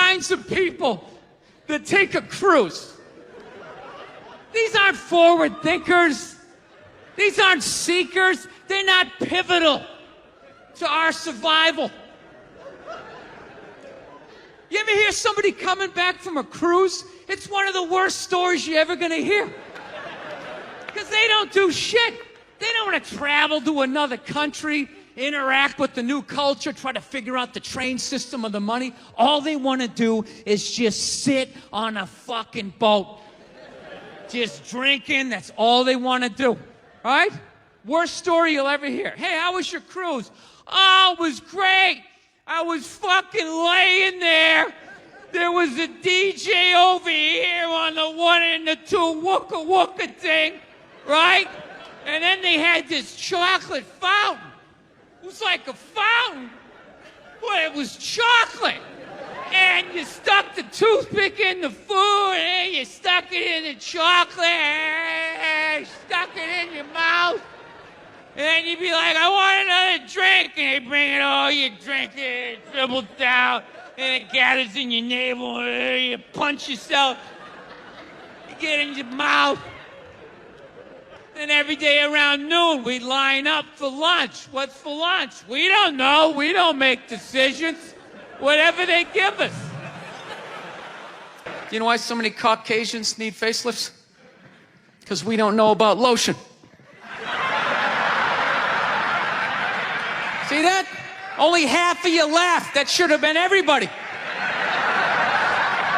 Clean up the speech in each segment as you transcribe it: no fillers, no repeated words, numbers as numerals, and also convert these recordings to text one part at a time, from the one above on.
kinds of people that take a cruise. These aren't forward thinkers. These aren't seekers. They're not pivotal to our survival. You ever hear somebody coming back from a cruise? It's one of the worst stories you're ever going to hear. Because they don't do shit. They don't want to travel to another country, interact with the new culture, try to figure out the train system or the money. All they want to do is just sit on a fucking boat. Just drinking, that's all they want to do. Right? Worst story you'll ever hear. Hey, how was your cruise? Oh, it was great. I was fucking laying there. There was a DJ over here on the 1 and the 2 wooka wooka thing, right? And then they had this chocolate fountain. It was like a fountain, but it was chocolate. And you stuck the toothpick in the food, and you stuck it in the chocolate, and you stuck it in your mouth. And then you'd be like, I want another drink. And they bring it all, you drink it, it dribbles down, and it gathers in your navel, and you punch yourself, you get in your mouth. And every day around noon, we'd line up for lunch. What's for lunch? We don't know. We don't make decisions. Whatever they give us. Do you know why so many Caucasians need facelifts? Because we don't know about lotion. See that? Only half of you laughed. That should have been everybody.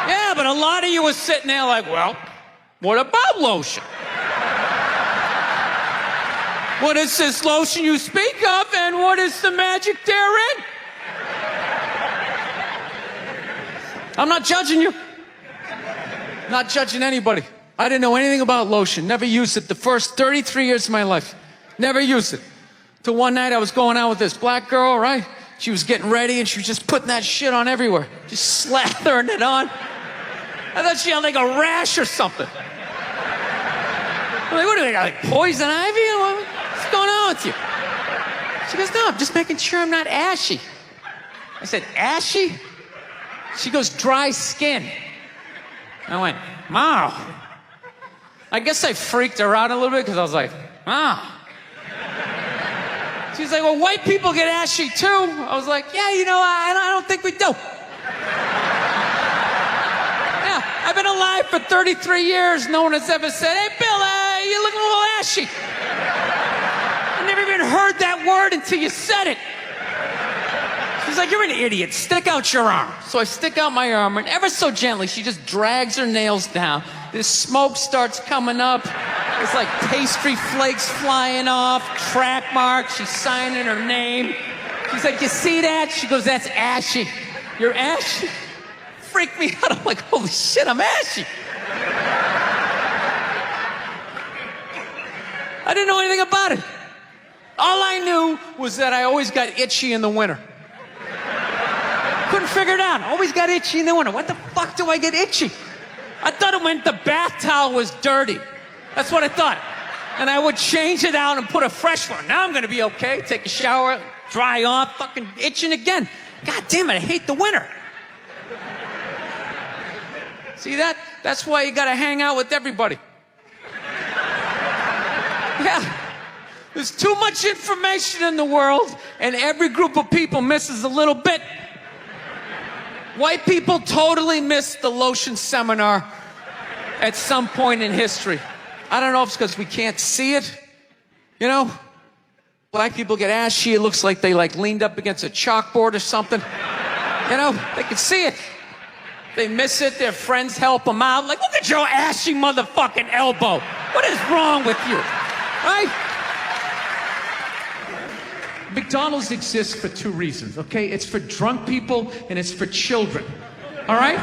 Yeah, but a lot of you were sitting there like, well, what about lotion? What is this lotion you speak of, and what is the magic therein? I'm not judging you. Not judging anybody. I didn't know anything about lotion. Never used it the first 33 years of my life. Never used it. Till one night I was going out with this black girl, right? She was getting ready and she was just putting that shit on everywhere. Just slathering it on. I thought she had like a rash or something. I'm like, what do we got, like poison ivy? What's going on with you? She goes, no, I'm just making sure I'm not ashy. I said, ashy? She goes, dry skin. I went, wow. I guess I freaked her out a little bit because I was like, wow. She's like, well, white people get ashy too. I was like, yeah, you know, I don't think we do. Yeah, I've been alive for 33 years. No one has ever said, hey, Bill, you're looking a little ashy. I never even heard that word until you said it. She's like, you're an idiot. Stick out your arm. So I stick out my arm, and ever so gently, she just drags her nails down. This smoke starts coming up. It's like pastry flakes flying off, track marks. She's signing her name. She's like, you see that? She goes, that's ashy. You're ashy? Freaked me out. I'm like, holy shit, I'm ashy. I didn't know anything about it. All I knew was that I always got itchy in the winter. Couldn't figure it out. Always got itchy in the winter. What the fuck do I get itchy? I thought it meant the bath towel was dirty. That's what I thought. And I would change it out and put a fresh one. Now I'm going to be okay. Take a shower, dry off, fucking itching again. God damn it, I hate the winter. See that? That's why you got to hang out with everybody. Yeah. There's too much information in the world, and every group of people misses a little bit. White people totally missed the lotion seminar at some point in history. I don't know if it's because we can't see it. You know? Black people get ashy. It looks like they leaned up against a chalkboard or something. You know? They can see it. They miss it. Their friends help them out. Like, look at your ashy motherfucking elbow. What is wrong with you? Right? McDonald's exists for two reasons, okay? It's for drunk people and it's for children, all right?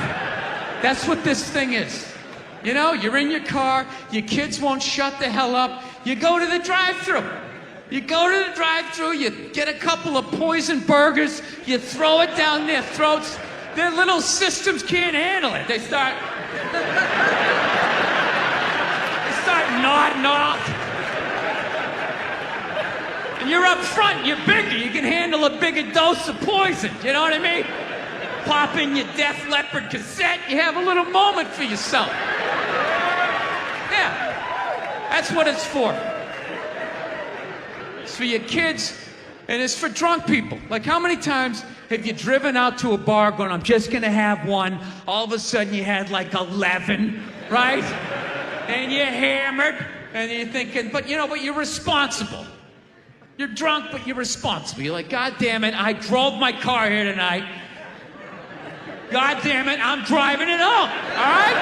That's what this thing is. You know, you're in your car, your kids won't shut the hell up, you go to the drive-thru. You go to the drive-thru, you get a couple of poison burgers, you throw it down their throats, their little systems can't handle it. They start nodding off. You're up front, you're bigger, you can handle a bigger dose of poison, you know what I mean? pop in your Def Leppard cassette, you have a little moment for yourself. Yeah, that's what it's for. It's for your kids, and it's for drunk people. Like, how many times have you driven out to a bar going, I'm just gonna have one, all of a sudden you had like 11, right? And you're hammered, and you're thinking, but you're responsible. You're drunk, but you're responsible. You're like, God damn it, I drove my car here tonight. God damn it, I'm driving it home, all right?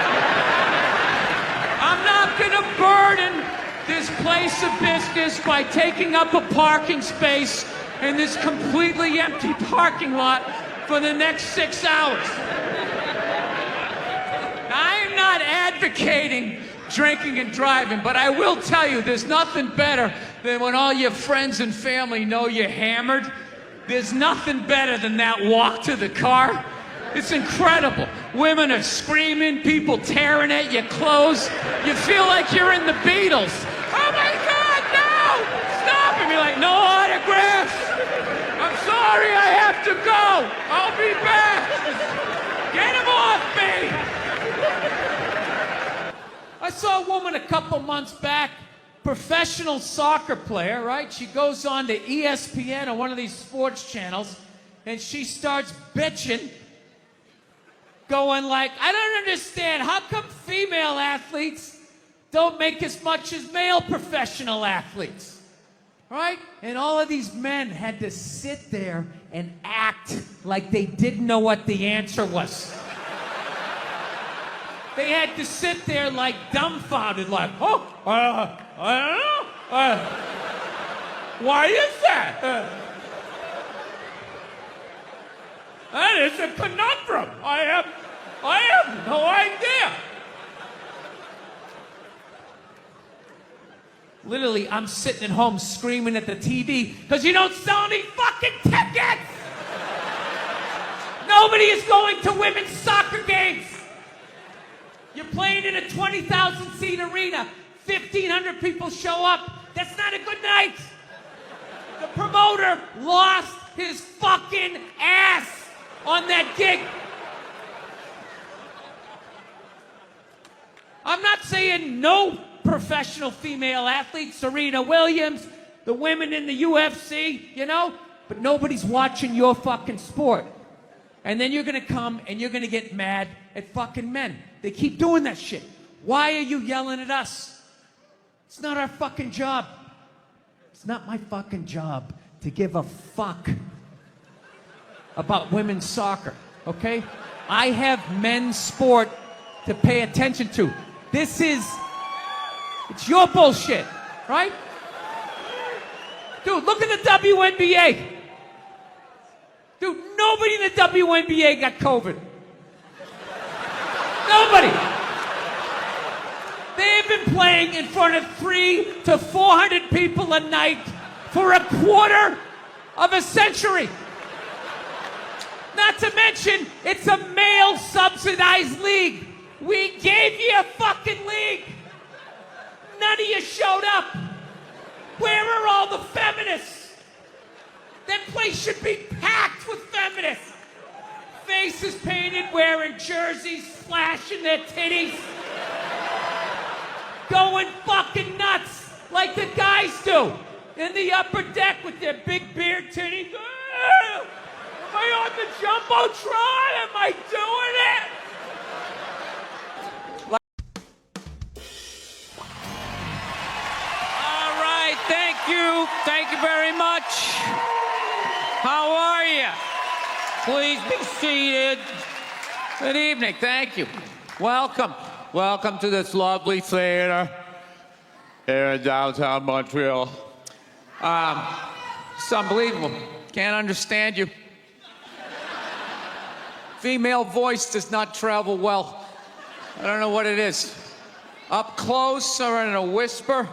I'm not gonna burden this place of business by taking up a parking space in this completely empty parking lot for the next 6 hours. I am not advocating drinking and driving, but I will tell you, there's nothing better than when all your friends and family know you're hammered. There's nothing better than that walk to the car. It's incredible. Women are screaming, people tearing at your clothes. You feel like you're in the Beatles. Oh my God, no! Stop! And you're like, no autographs! I'm sorry, I have to go! I'll be back! Get him off me! I saw a woman a couple months back, professional soccer player, right? She goes on to ESPN or one of these sports channels, and she starts bitching, going like, I don't understand, how come female athletes don't make as much as male professional athletes, right? And all of these men had to sit there and act like they didn't know what the answer was. They had to sit there like dumbfounded, like, oh, I don't know. Why is that? That is a conundrum. I have no idea. Literally, I'm sitting at home screaming at the TV because you don't sell any fucking tickets. Nobody is going to women's soccer games. You're playing in a 20,000-seat arena. 1,500 people show up. That's not a good night. The promoter lost his fucking ass on that gig. I'm not saying no professional female athletes, Serena Williams, the women in the UFC, but nobody's watching your fucking sport. And then you're gonna come and you're gonna get mad at fucking men. They keep doing that shit. Why are you yelling at us? It's not our fucking job. It's not my fucking job to give a fuck about women's soccer, okay? I have men's sport to pay attention to. It's your bullshit, right? Dude, look at the WNBA. Dude, nobody in the WNBA got COVID. Nobody. They've been playing in front of 300 to 400 people a night for a quarter of a century. Not to mention, it's a male-subsidized league. We gave you a fucking league. None of you showed up. Where are all the feminists? That place should be packed with feminists. Faces painted, wearing jerseys, flashing their titties. Going fucking nuts like the guys do in the upper deck with their big beard titties. Am I on the Jumbotron? Am I doing it? All right, thank you. Thank you very much. How are you? Please be seated. Good evening. Thank you. Welcome. Welcome to this lovely theater here in downtown Montreal. It's unbelievable. Can't understand you. Female voice does not travel well. I don't know what it is. Up close or in a whisper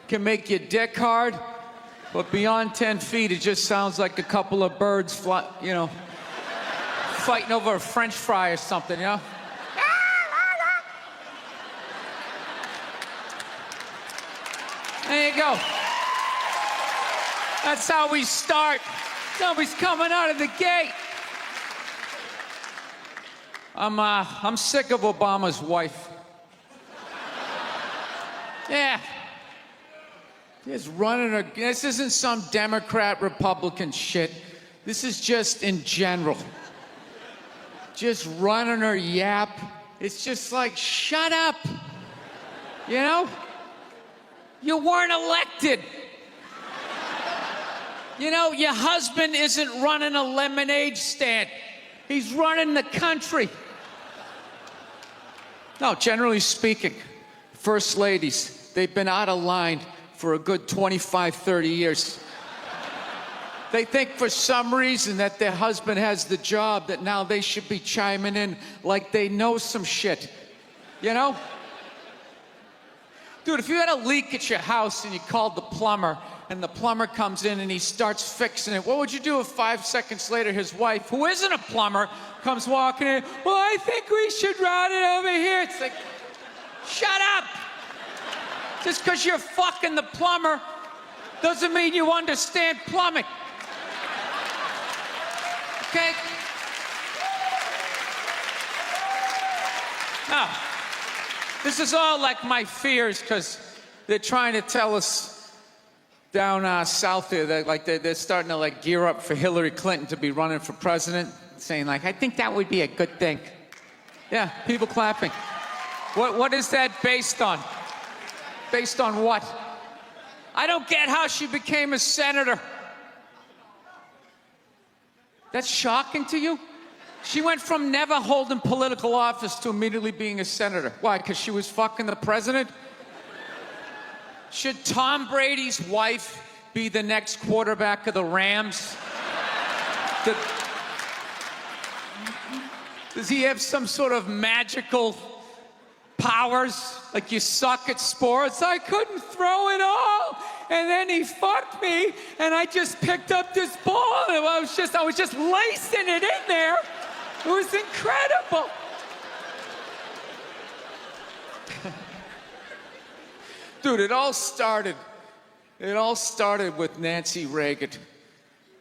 can make your dick hard, but beyond 10 feet, it just sounds like a couple of birds fighting over a French fry or something, There you go. That's how we start. Somebody's coming out of the gate. I'm sick of Obama's wife. Yeah. Just running her. This isn't some Democrat, Republican shit. This is just in general. Just running her yap. It's just like, shut up. You know? You weren't elected. You know, your husband isn't running a lemonade stand. He's running the country. No, generally speaking, first ladies, they've been out of line for a good 25, 30 years. They think for some reason that their husband has the job, that now they should be chiming in like they know some shit. You know? Dude, if you had a leak at your house and you called the plumber, and the plumber comes in and he starts fixing it, what would you do if 5 seconds later his wife, who isn't a plumber, comes walking in? Well, I think we should route it over here. It's like, shut up! Just because you're fucking the plumber doesn't mean you understand plumbing. Okay? Now, this is all like my fears, because they're trying to tell us down south there that like they're starting to like gear up for Hillary Clinton to be running for president, saying like, I think that would be a good thing. Yeah, people clapping. What is that based on? Based on what? I don't get how she became a senator. That's shocking to you? She went from never holding political office to immediately being a senator. Why? Because she was fucking the president? Should Tom Brady's wife be the next quarterback of the Rams? Does he have some sort of magical powers? Like, you suck at sports? I couldn't throw it all, and then he fucked me, and I just picked up this ball, and I was just lacing it in there. It was incredible. Dude, it all started with Nancy Reagan.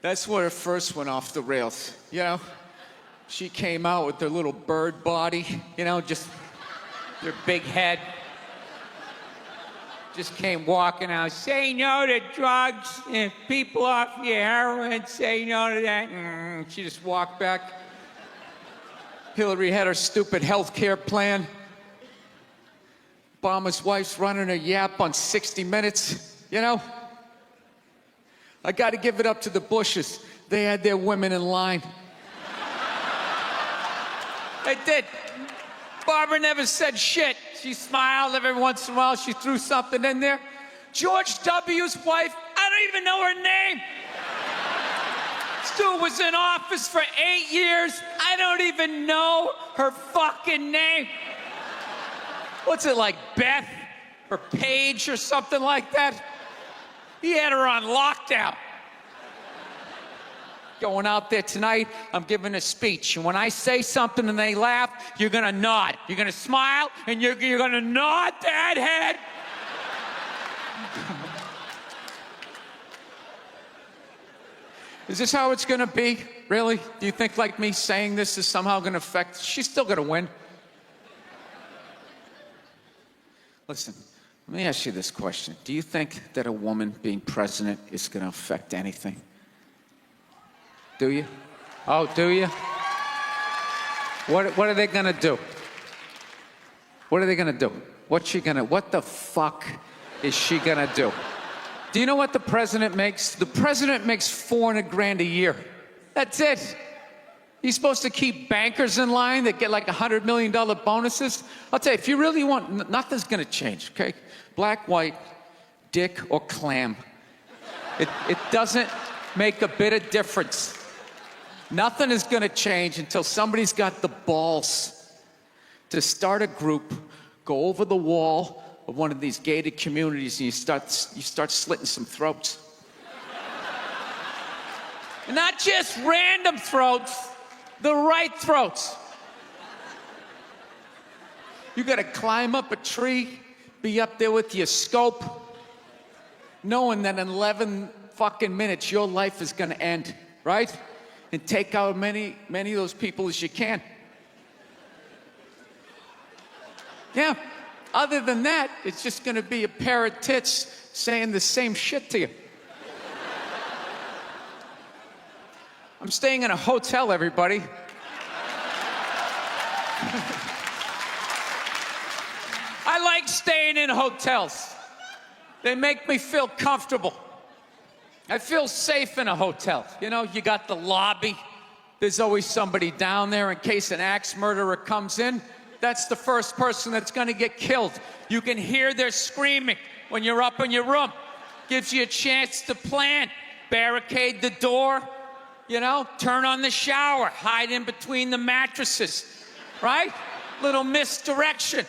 That's where it first went off the rails, you know? She came out with her little bird body, you know, just her big head. Just came walking out, say no to drugs, and people off your heroin, say no to that. She just walked back. Hillary had her stupid health care plan. Obama's wife's running her yap on 60 Minutes, you know? I got to give it up to the Bushes. They had their women in line. They did. Barbara never said shit. She smiled every once in a while. She threw something in there. George W.'s wife, I don't even know her name. Stu was in office for 8 years. I don't even know her fucking name. What's it, like Beth or Paige or something like that? He had her on lockdown. Going out there tonight, I'm giving a speech, and when I say something and they laugh, you're gonna nod. You're gonna smile, and you're gonna nod that head. Is this how it's gonna be? Really? Do you think like me saying this is somehow gonna affect? She's still gonna win. Listen, let me ask you this question. Do you think that a woman being president is gonna affect anything? Do you? Oh, do you? What are they gonna do? What are they gonna do? What the fuck is she gonna do? Do you know what the president makes? The president makes $400,000 a year. That's it. He's supposed to keep bankers in line that get like $100 million bonuses. I'll tell you, if you really want, nothing's gonna change, okay? Black, white, dick, or clam. It doesn't make a bit of difference. Nothing is gonna change until somebody's got the balls to start a group, go over the wall of one of these gated communities, and you start slitting some throats. And not just random throats, the right throats. You gotta climb up a tree, be up there with your scope, knowing that in 11 fucking minutes your life is gonna end, right? And take out many of those people as you can. Yeah. Other than that, it's just gonna be a pair of tits saying the same shit to you. I'm staying in a hotel, everybody. I like staying in hotels. They make me feel comfortable. I feel safe in a hotel. You know, you got the lobby. There's always somebody down there in case an axe murderer comes in. That's the first person that's gonna get killed. You can hear their screaming when you're up in your room. Gives you a chance to plan. Barricade the door, you know, turn on the shower, hide in between the mattresses, right? Little misdirection.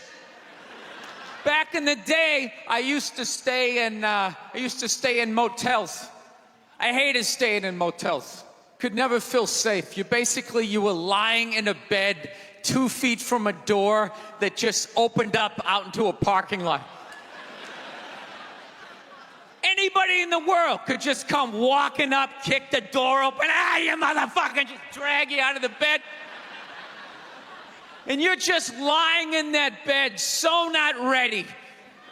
Back in the day, I used to stay in motels. I hated staying in motels. Could never feel safe. You were lying in a bed 2 feet from a door that just opened up out into a parking lot. Anybody in the world could just come walking up, kick the door open, you motherfucker, just drag you out of the bed. And you're just lying in that bed, so not ready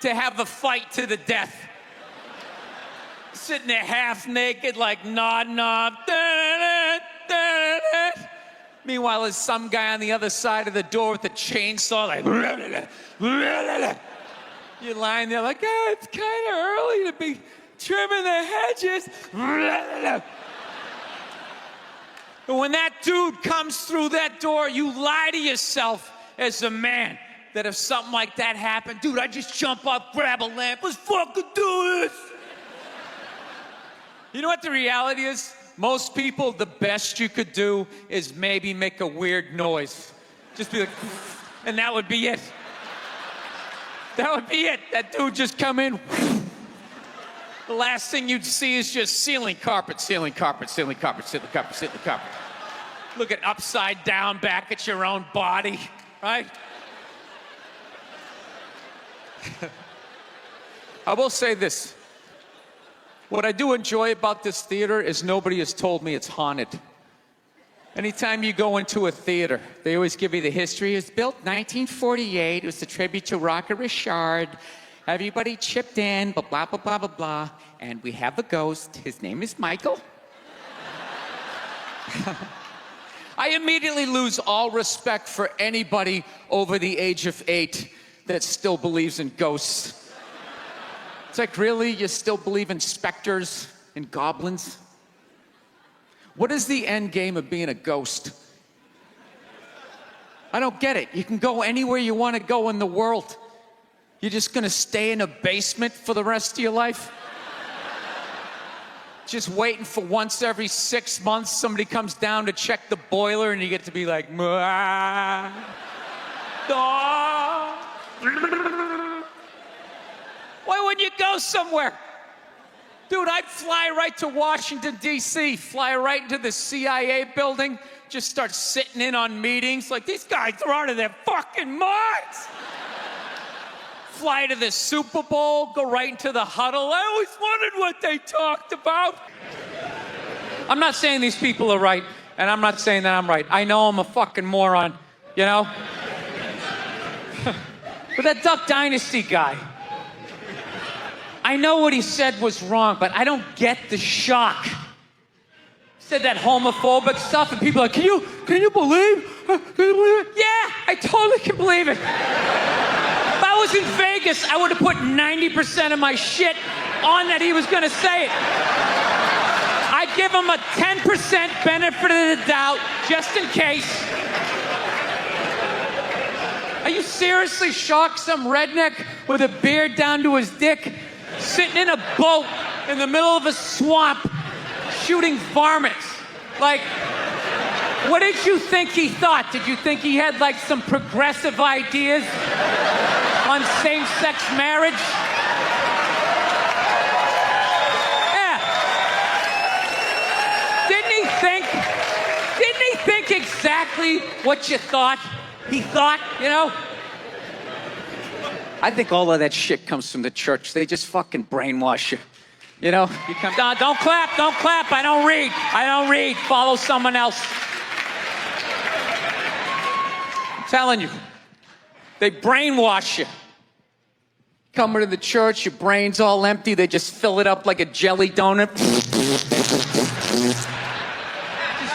to have a fight to the death. Sitting there half naked, like nodding off. Meanwhile, there's some guy on the other side of the door with a chainsaw, like. You're lying there like, it's kind of early to be trimming the hedges. And when that dude comes through that door, you lie to yourself as a man that if something like that happened, dude, I'd just jump up, grab a lamp, let's fucking do this. You know what the reality is? Most people, the best you could do is maybe make a weird noise. Just be like, and that would be it. That would be it. That dude just come in. The last thing you'd see is just ceiling carpet, ceiling carpet, ceiling carpet, ceiling carpet, ceiling carpet. Looking upside down back at your own body, right? I will say this. What I do enjoy about this theater is nobody has told me it's haunted. Anytime you go into a theater, they always give you the history. It was built 1948. It was a tribute to Rocket Richard. Everybody chipped in, blah, blah, blah, blah, blah, blah. And we have a ghost. His name is Michael. I immediately lose all respect for anybody over the age of 8 that still believes in ghosts. It's like, really? You still believe in specters and goblins? What is the end game of being a ghost? I don't get it. You can go anywhere you want to go in the world. You're just gonna stay in a basement for the rest of your life? Just waiting for once every 6 months somebody comes down to check the boiler and you get to be like, why wouldn't you go somewhere? Dude, I'd fly right to Washington, D.C., fly right into the CIA building, just start sitting in on meetings. Like, these guys are out of their fucking minds. Fly to the Super Bowl, go right into the huddle. I always wondered what they talked about. I'm not saying these people are right, and I'm not saying that I'm right. I know I'm a fucking moron, you know? But that Duck Dynasty guy, I know what he said was wrong, but I don't get the shock. He said that homophobic stuff, and people are like, can you believe? Can you believe it? Yeah, I totally can believe it. If I was in Vegas, I would have put 90% of my shit on that he was gonna say it. I'd give him a 10% benefit of the doubt, just in case. Are you seriously shocked some redneck with a beard down to his dick sitting in a boat in the middle of a swamp shooting varmints? Like, what did you think he thought? Did you think he had like some progressive ideas on same-sex marriage? Yeah. Didn't he think exactly what you thought he thought, you know? I think all of that shit comes from the church. They just fucking brainwash you. You know? You come down, don't clap. I don't read. Follow someone else. I'm telling you. They brainwash you. Coming to the church, your brain's all empty. They just fill it up like a jelly donut. Just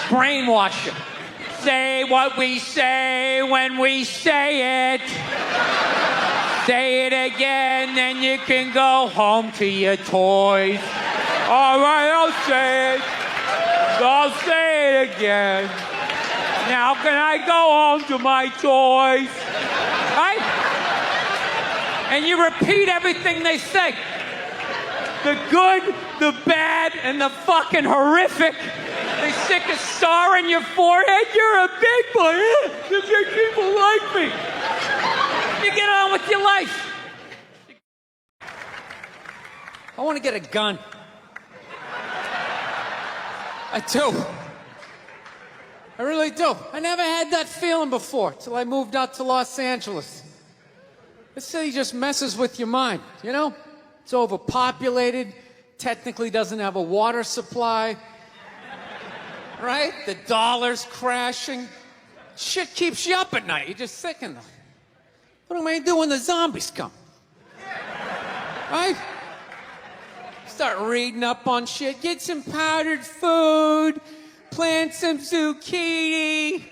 brainwash you. Say what we say when we say it. Say it again, then you can go home to your toys. All right, I'll say it. I'll say it again. Now can I go home to my toys? Right? And you repeat everything they say. The good, the bad, and the fucking horrific. They stick a star in your forehead. You're a big boy. The big people like me. You get on with your life. I want to get a gun. I do. I really do. I never had that feeling before till I moved out to Los Angeles. This city just messes with your mind, you know? It's overpopulated, technically doesn't have a water supply, right? The dollar's crashing. Shit keeps you up at night. You're just thinking, what am I do when the zombies come? Right? Start reading up on shit. Get some powdered food. Plant some zucchini.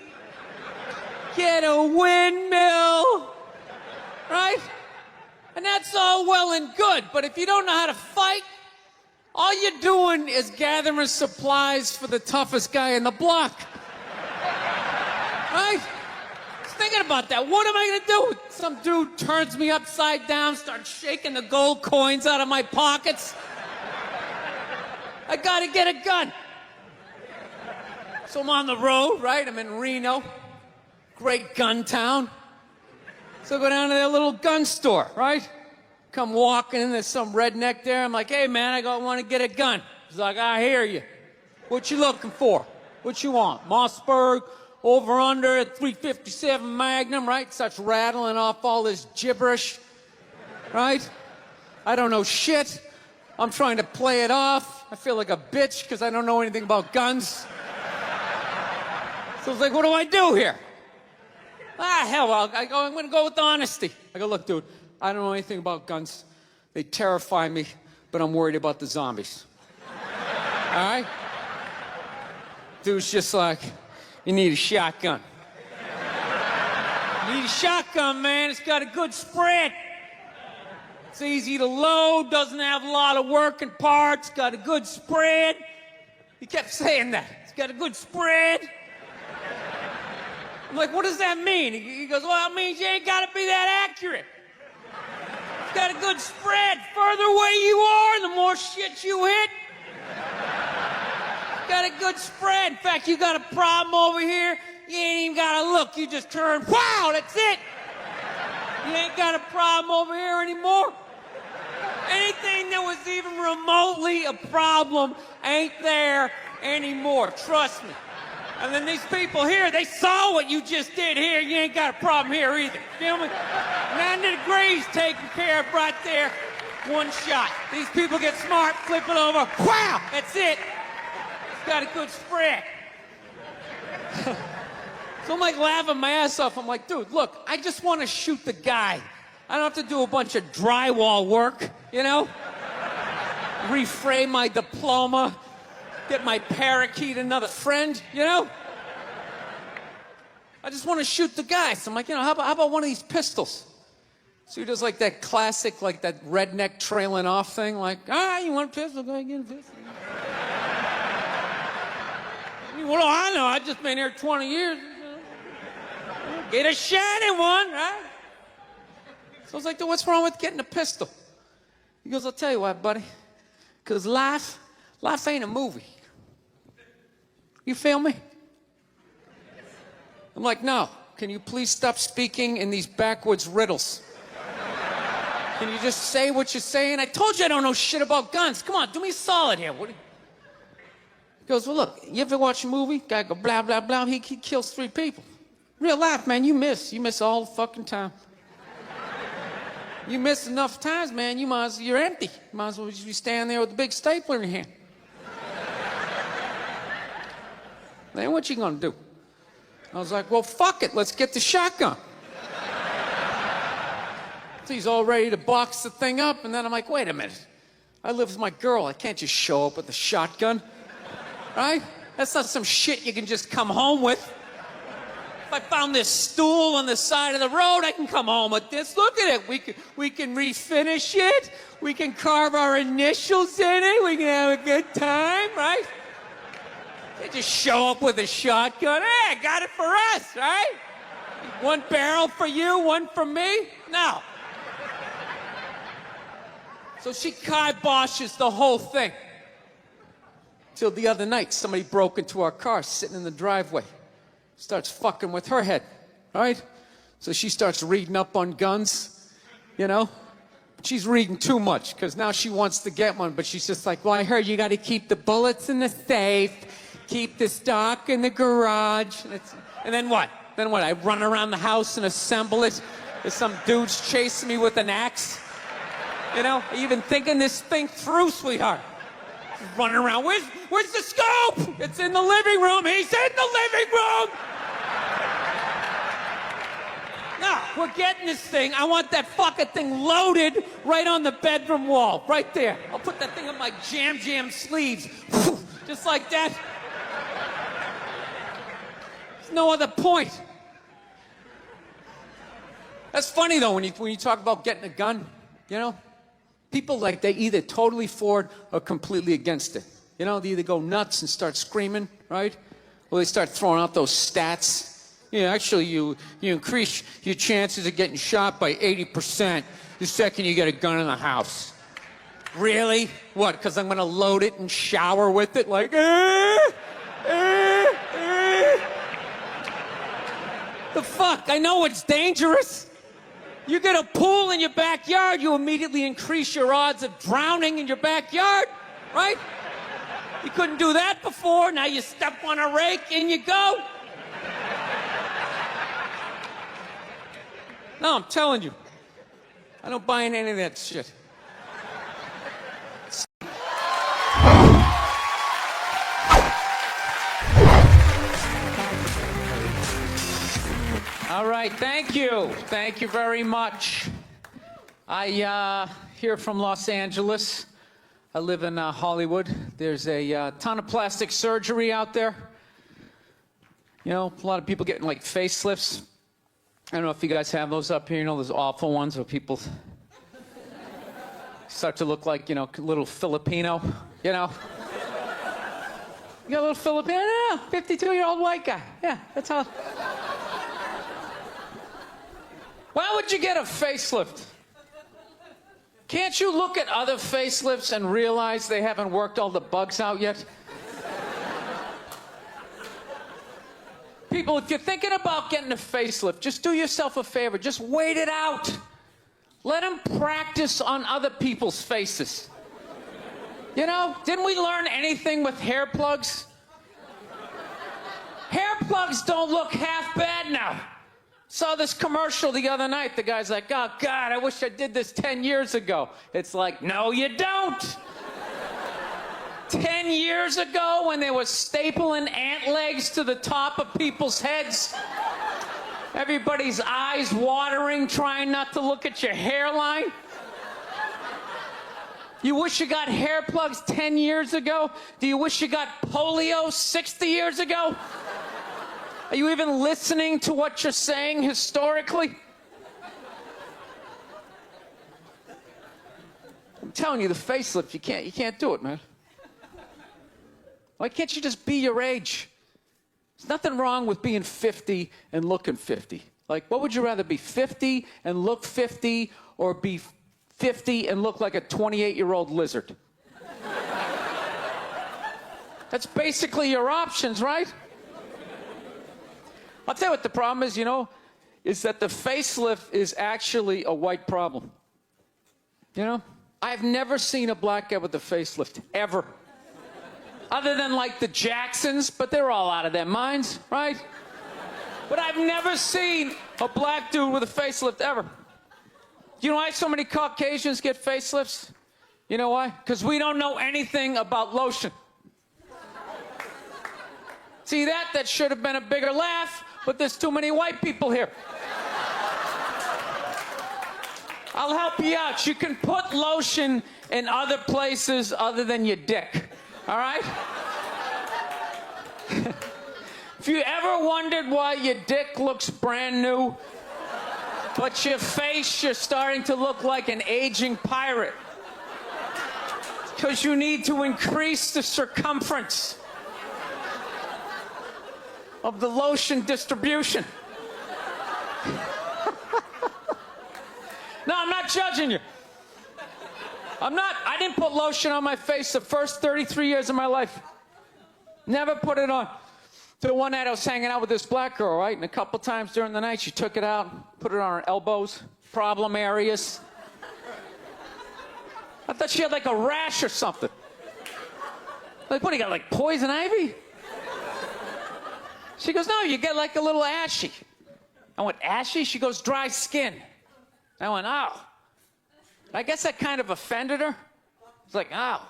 Get a windmill. Right? And that's all well and good, but if you don't know how to fight, all you're doing is gathering supplies for the toughest guy in the block. Right? Just thinking about that. What am I gonna do? Some dude turns me upside down, starts shaking the gold coins out of my pockets. I gotta get a gun. So I'm on the road, right? I'm in Reno. Great gun town. So I go down to their little gun store, right? Come walking in, there's some redneck there. I'm like, hey man, I want to get a gun. He's like, I hear you. What you looking for? What you want? Mossberg, over under, 357 Magnum, right? Starts rattling off all this gibberish, right? I don't know shit. I'm trying to play it off. I feel like a bitch because I don't know anything about guns. So I was like, what do I do here? Hell, I'm going to go with honesty. I go, look, dude, I don't know anything about guns. They terrify me, but I'm worried about the zombies. All right? Dude's just like, you need a shotgun. You need a shotgun, man. It's got a good spread. It's easy to load, doesn't have a lot of working parts, got a good spread. He kept saying that. It's got a good spread. I'm like, what does that mean? He goes, well, it means you ain't got to be that accurate. It's got a good spread. Further away you are, the more shit you hit. Got a good spread. In fact, you got a problem over here, you ain't even got to look. You just turn, wow, that's it. You ain't got a problem over here anymore. Anything that was even remotely a problem ain't there anymore. Trust me. And then these people here, they saw what you just did here. You ain't got a problem here either. Feel me? 90 degrees taken care of right there. One shot. These people get smart, flip it over. Wow! That's it. It's got a good spread. So I'm like laughing my ass off. I'm like, dude, look, I just want to shoot the guy. I don't have to do a bunch of drywall work, you know? Reframe my diploma. Get my parakeet another friend, you know? I just want to shoot the guy. So I'm like, you know, how about one of these pistols? So he does like that classic, like that redneck trailing off thing, like, you want a pistol? Go ahead, get a pistol. Well, I know, I've just been here 20 years. Get a shiny one, right? So I was like, dude, what's wrong with getting a pistol? He goes, I'll tell you what, buddy. Because life ain't a movie. You feel me? I'm like, no. Can you please stop speaking in these backwoods riddles? Can you just say what you're saying? I told you I don't know shit about guns. Come on, do me a solid here. He goes, well, look, you ever watch a movie? Guy go, blah, blah, blah. He kills 3 people. Real life, man, you miss. You miss all the fucking time. You miss enough times, man, you're empty. You might as well just be standing there with a big stapler in your hand. Then what you gonna do? I was like, well, fuck it, let's get the shotgun. So he's all ready to box the thing up, and then I'm like, wait a minute. I live with my girl. I can't just show up with a shotgun, right? That's not some shit you can just come home with. If I found this stool on the side of the road, I can come home with this. Look at it. We can refinish it. We can carve our initials in it. We can have a good time, right? They just show up with a shotgun. Hey, I got it for us, right? One barrel for you, one for me? No. So she kiboshes the whole thing. Till the other night, somebody broke into our car sitting in the driveway. Starts fucking with her head, right? So she starts reading up on guns, you know? She's reading too much, because now she wants to get one, but she's just like, well, I heard you got to keep the bullets in the safe, keep the stock in the garage. And then what? Then what? I run around the house and assemble it? There's some dude's chasing me with an axe? You know, are you even thinking this thing through, sweetheart? Running around. Where's the scope? It's in the living room. He's in the living room. No, we're getting this thing. I want that fucking thing loaded right on the bedroom wall. Right there. I'll put that thing on my jam sleeves. Just like that. There's no other point. That's funny, though, when you talk about getting a gun, you know? People, like, they either totally for it or completely against it. You know, they either go nuts and start screaming, right? Or they start throwing out those stats. Yeah, actually, you increase your chances of getting shot by 80% the second you get a gun in the house. Really? What, because I'm going to load it and shower with it? Like, The fuck? I know it's dangerous. You get a pool in your backyard, you immediately increase your odds of drowning in your backyard, right? You couldn't do that before, now you step on a rake, in you go. No, I'm telling you, I don't buy into any of that shit. All right, thank you. Thank you very much. I here from Los Angeles. I live in Hollywood. There's a ton of plastic surgery out there. You know, a lot of people getting like facelifts. I don't know if you guys have those up here. You know, those awful ones where people start to look like, you know, little Filipino, you know. You got a little Filipino? Yeah, 52-year-old white guy. Yeah, that's how. Why would you get a facelift? Can't you look at other facelifts and realize they haven't worked all the bugs out yet? People, if you're thinking about getting a facelift, just do yourself a favor. Just wait it out. Let them practice on other people's faces. You know, didn't we learn anything with hair plugs? Hair plugs don't look half bad now. Saw this commercial the other night. The guy's like, oh, God, I wish I did this 10 years ago. It's like, no, you don't. 10 years ago, when they were stapling ant legs to the top of people's heads, everybody's eyes watering, trying not to look at your hairline. You wish you got hair plugs 10 years ago? Do you wish you got polio 60 years ago? Are you even listening to what you're saying historically? I'm telling you, the facelift, you can't do it, man. Why can't you just be your age? There's nothing wrong with being 50 and looking 50. Like, what would you rather be, 50 and look 50, or be 50 and look like a 28-year-old lizard? That's basically your options, right? I'll tell you what the problem is, you know, is that the facelift is actually a white problem. You know? I've never seen a black guy with a facelift, ever. Other than, like, the Jacksons, but they're all out of their minds, right? But I've never seen a black dude with a facelift, ever. You know why so many Caucasians get facelifts? You know why? Because we don't know anything about lotion. See that? That should have been a bigger laugh, but there's too many white people here. I'll help you out. You can put lotion in other places other than your dick. All right? If you ever wondered why your dick looks brand new, but your face, you're starting to look like an aging pirate. Because you need to increase the circumference of the lotion distribution. No, I'm not judging you. I didn't put lotion on my face the first 33 years of my life. Never put it on. To the one night I was hanging out with this black girl, right? And a couple times during the night, she took it out, put it on her elbows, problem areas. I thought she had like a rash or something. Like, what do you got, like poison ivy? She goes, no, you get like a little ashy. I went, ashy? She goes, dry skin. I went, oh. I guess that kind of offended her. It's like, oh.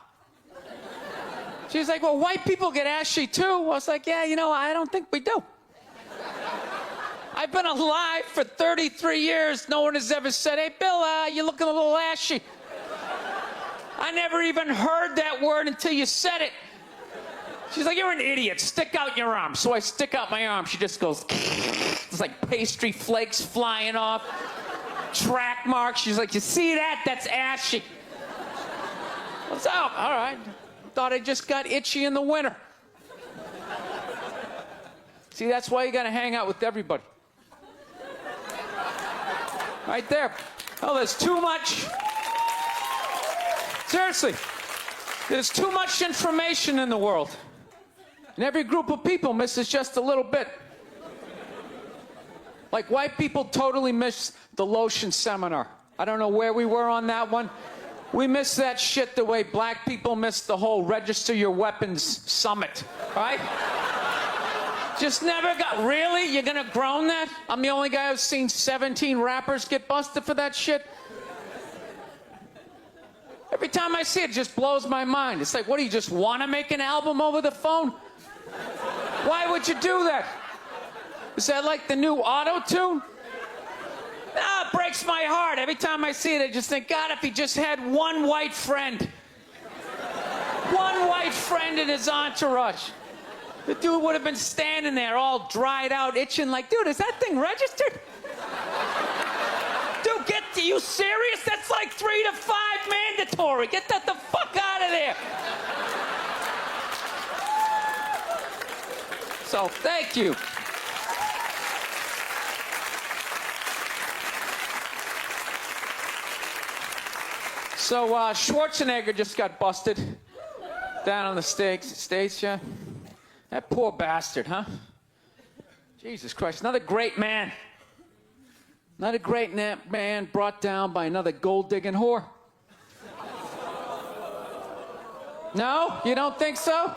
She's like, well, white people get ashy too. I was like, yeah, you know, I don't think we do. I've been alive for 33 years. No one has ever said, hey, Bill, you're looking a little ashy. I never even heard that word until you said it. She's like, you're an idiot. Stick out your arm. So I stick out my arm. She just goes, it's like pastry flakes flying off. Track marks. She's like, you see that? That's ashy. What's up? All right. Thought I just got itchy in the winter. See, that's why you gotta hang out with everybody. Right there. Oh, there's too much. Seriously. There's too much information in the world. And every group of people misses just a little bit. Like white people totally missed the lotion seminar. I don't know where we were on that one. We missed that shit the way black people missed the whole register your weapons summit, right? Just never got, really? You're gonna groan that? I'm the only guy who's seen 17 rappers get busted for that shit? Every time I see it, it just blows my mind. It's like, what, do you just want to make an album over the phone? Why would you do that? Is that like the new auto-tune? No, it breaks my heart. Every time I see it, I just think, God, if he just had one white friend. One white friend in his entourage. The dude would have been standing there all dried out, itching like, dude, is that thing registered? Dude, are you serious? That's like 3 to 5 mandatory. Get that the fuck out of there. So, thank you. So, Schwarzenegger just got busted down on the States, yeah? That poor bastard, huh? Jesus Christ, another great man. Another great man brought down by another gold-digging whore. No? You don't think so?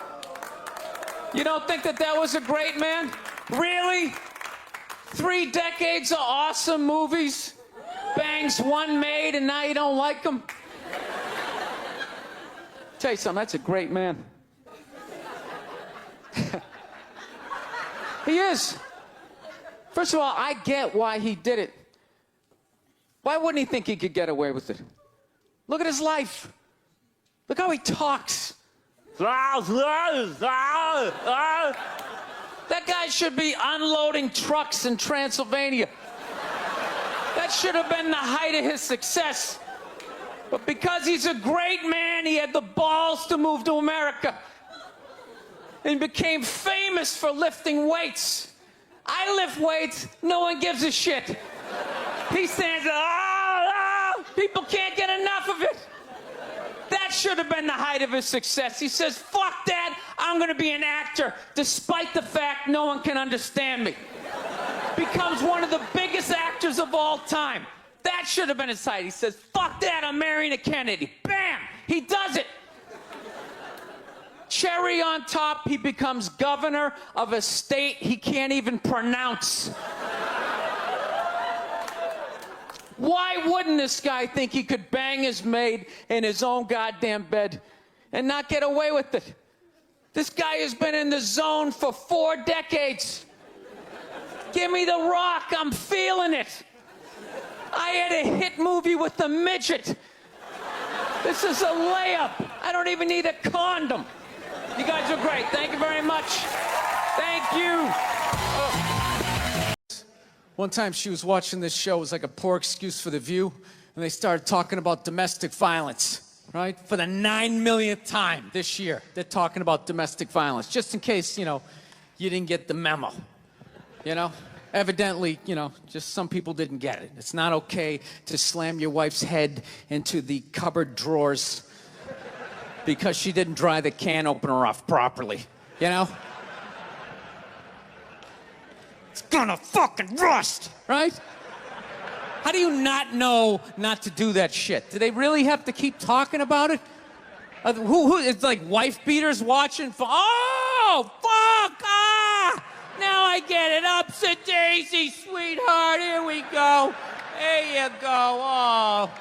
You don't think that was a great man? Really? 3 decades of awesome movies? Bangs one made and now you don't like him? Tell you something, that's a great man. He is. First of all, I get why he did it. Why wouldn't he think he could get away with it? Look at his life. Look how he talks. That guy should be unloading trucks in Transylvania. That should have been the height of his success. But because he's a great man, he had the balls to move to America. And became famous for lifting weights. I lift weights, no one gives a shit. He stands there, people can't get enough of it. That should have been the height of his success. He says, fuck that, I'm gonna be an actor, despite the fact no one can understand me. Becomes one of the biggest actors of all time. That should have been his height. He says, fuck that, I'm marrying a Kennedy. Bam! He does it. Cherry on top, he becomes governor of a state he can't even pronounce. Why wouldn't this guy think he could bang his maid in his own goddamn bed and not get away with it? This guy has been in the zone for 4 decades. Give me the rock, I'm feeling it. I had a hit movie with a midget. This is a layup. I don't even need a condom. You guys are great. Thank you very much. Thank you. One time she was watching this show. It was like a poor excuse for The View. And they started talking about domestic violence, right? For the 9 millionth time this year, they're talking about domestic violence. Just in case, you didn't get the memo, Evidently, just some people didn't get it. It's not okay to slam your wife's head into the cupboard drawers because she didn't dry the can opener off properly, It's gonna fucking rust, right? How do you not know not to do that shit? Do they really have to keep talking about it? It's like wife beaters watching. Oh, fuck! Ah! Now I get it. Ups a daisy, sweetheart. Here we go. There you go. Oh.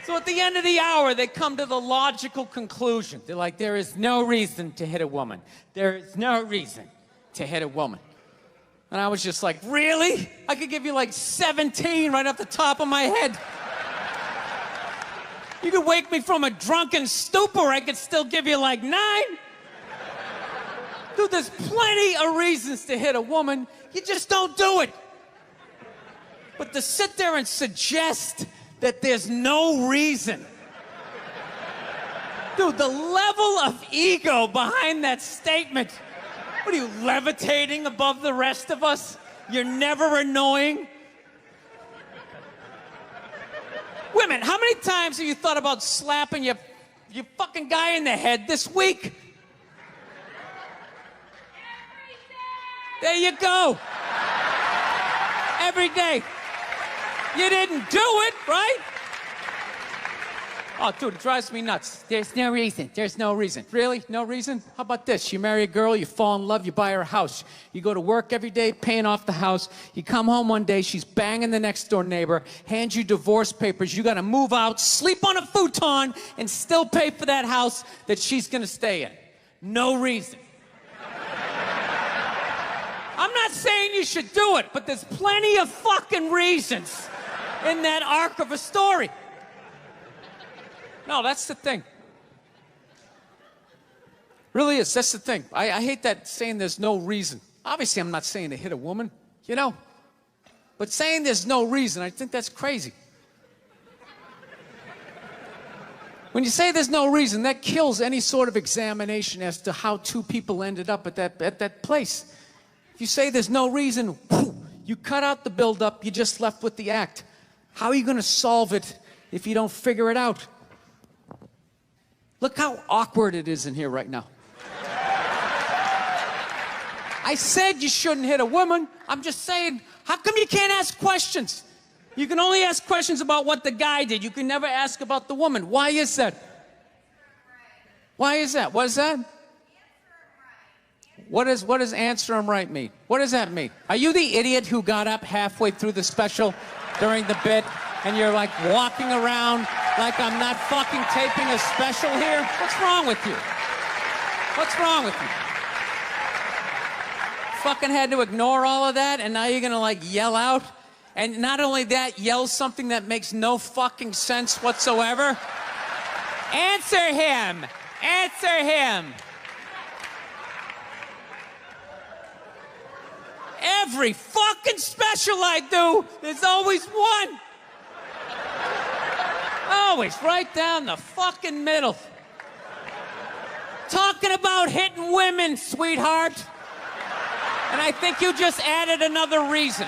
So at the end of the hour, they come to the logical conclusion. They're like, there is no reason to hit a woman. There is no reason to hit a woman. And I was just like, really? I could give you like 17 right off the top of my head. You could wake me from a drunken stupor, I could still give you like 9. Dude, there's plenty of reasons to hit a woman. You just don't do it. But to sit there and suggest that there's no reason. Dude, the level of ego behind that statement. What are you, levitating above the rest of us? You're never annoying? Women, how many times have you thought about slapping your fucking guy in the head this week? There you go. Every day. You didn't do it, right? Oh, dude, it drives me nuts. There's no reason. There's no reason. Really? No reason? How about this? You marry a girl, you fall in love, you buy her a house. You go to work every day, paying off the house. You come home one day, she's banging the next door neighbor, hands you divorce papers. You got to move out, sleep on a futon, and still pay for that house that she's going to stay in. No reason. I'm not saying you should do it, but there's plenty of fucking reasons in that arc of a story. No, that's the thing. Really is. That's the thing. I hate that saying there's no reason. Obviously, I'm not saying to hit a woman, But saying there's no reason, I think that's crazy. When you say there's no reason, that kills any sort of examination as to how two people ended up at that place. If you say there's no reason, you cut out the build-up, you're just left with the act. How are you going to solve it if you don't figure it out? Look how awkward it is in here right now. I said you shouldn't hit a woman. I'm just saying, how come you can't ask questions? You can only ask questions about what the guy did. You can never ask about the woman. Why is that? Why is that? What is that? What does answer him right mean? What does that mean? Are you the idiot who got up halfway through the special during the bit and you're like walking around like I'm not fucking taping a special here? What's wrong with you? What's wrong with you? Fucking had to ignore all of that and now you're gonna like yell out? And not only that, yell something that makes no fucking sense whatsoever? Answer him! Answer him! Every fucking special I do, there's always one. Always right down the fucking middle. Talking about hitting women, sweetheart. And I think you just added another reason.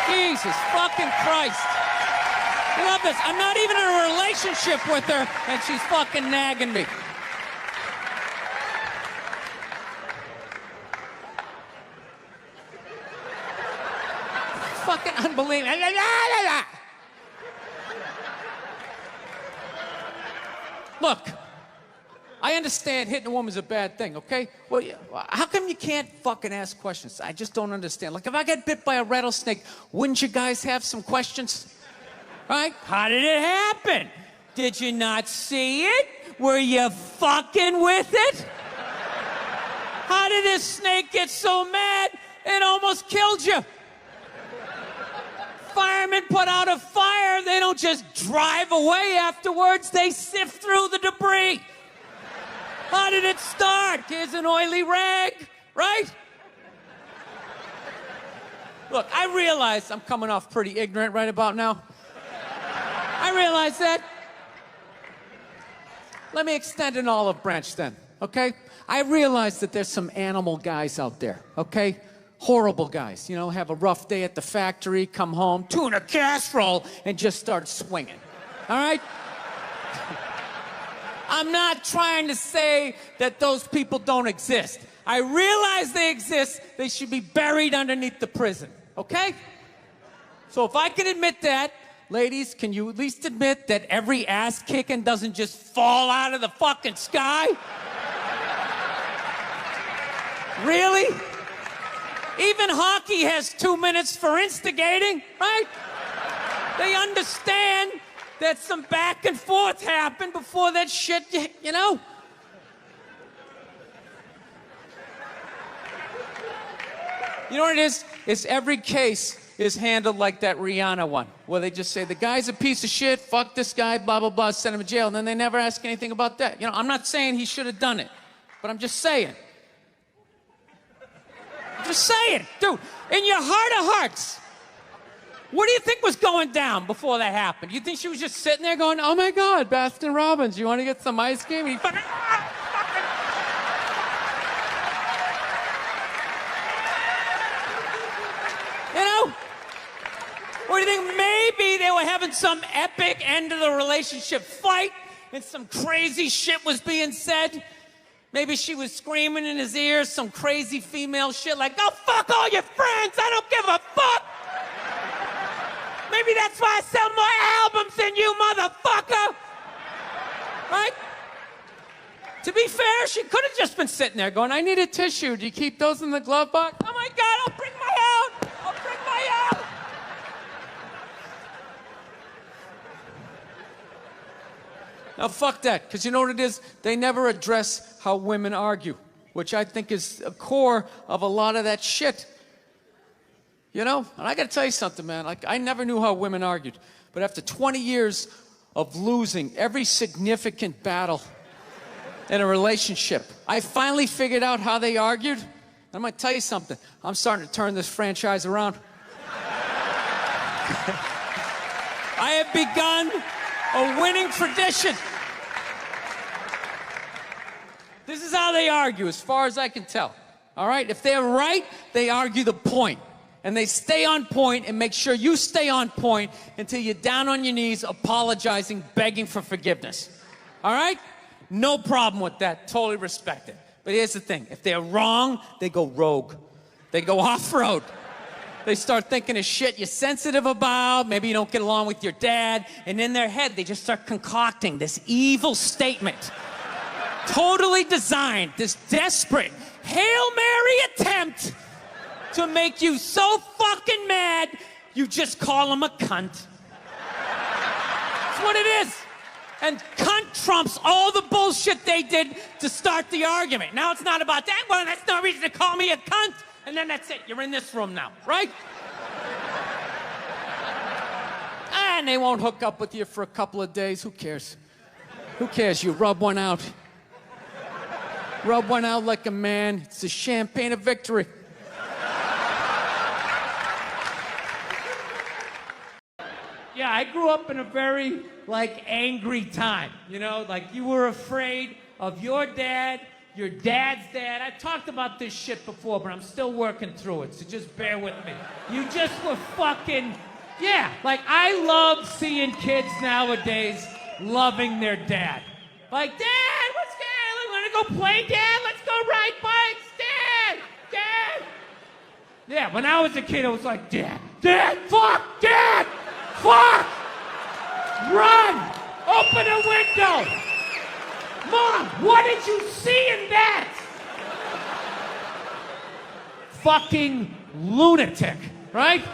Jesus fucking Christ. I love this. I'm not even in a relationship with her, and she's fucking nagging me. Fucking unbelievable. Look, I understand hitting a woman's a bad thing, okay? Well, how come you can't fucking ask questions? I just don't understand. Like, if I get bit by a rattlesnake, wouldn't you guys have some questions? Right? How did it happen? Did you not see it? Were you fucking with it? How did this snake get so mad? It almost killed you. Firemen put out a fire. They don't just drive away afterwards. They sift through the debris. How did it start? Here's an oily rag, right? Look, I realize I'm coming off pretty ignorant right about now. I realize that. Let me extend an olive branch then, okay? I realize that there's some animal guys out there, okay? Horrible guys, you know, have a rough day at the factory, come home, tuna casserole, and just start swinging, all right? I'm not trying to say that those people don't exist. I realize they exist. They should be buried underneath the prison, okay? So if I can admit that, ladies, can you at least admit that every ass kicking doesn't just fall out of the fucking sky? Really? Even hockey has 2 minutes for instigating, right? They understand that some back and forth happened before that shit, you know? You know what it is? It's every case is handled like that Rihanna one, where they just say, the guy's a piece of shit, fuck this guy, blah, blah, blah, send him to jail, and then they never ask anything about that. You know, I'm not saying he should have done it, but I'm just saying. Just saying, dude, in your heart of hearts, what do you think was going down before that happened? You think she was just sitting there going, oh my God, Baskin Robbins, you want to get some ice cream? You know? Or do you think maybe they were having some epic end of the relationship fight and some crazy shit was being said? Maybe she was screaming in his ears some crazy female shit like, go fuck all your friends, I don't give a fuck. Maybe that's why I sell more albums than you, motherfucker. Right? To be fair, she could have just been sitting there going, I need a tissue. Do you keep those in the glove box? Oh my God, I'll bring my out. I'll bring my out. Now, fuck that, because you know what it is? They never address how women argue, which I think is a core of a lot of that shit. You know? And I got to tell you something, man. Like, I never knew how women argued. But after 20 years of losing every significant battle in a relationship, I finally figured out how they argued. I'm going to tell you something. I'm starting to turn this franchise around. I have begun a winning tradition. This is how they argue, as far as I can tell. All right? If they're right, they argue the point. And they stay on point and make sure you stay on point until you're down on your knees, apologizing, begging for forgiveness. All right? No problem with that. Totally respect it. But here's the thing. If they're wrong, they go rogue. They go off-road. They start thinking of shit you're sensitive about. Maybe you don't get along with your dad. And in their head, they just start concocting this evil statement. Totally designed, this desperate Hail Mary attempt to make you so fucking mad, you just call him a cunt. That's what it is. And cunt trumps all the bullshit they did to start the argument. Now it's not about that. Well, that's no reason to call me a cunt. And then that's it. You're in this room now, right? And they won't hook up with you for a couple of days. Who cares? Who cares? You rub one out. Rub one out like a man. It's the champagne of victory. Yeah, I grew up in a very, angry time. You know, you were afraid of your dad's dad. I've talked about this shit before, but I'm still working through it, so just bear with me. You just were fucking, yeah. I love seeing kids nowadays loving their dad. Dad, what's good? Want to go play, Dad? Let's go ride bikes, Dad. Yeah, when I was a kid, I was like, Dad, fuck, Dad, fuck, run, open a window. Mom, what did you see in that? Fucking lunatic, right?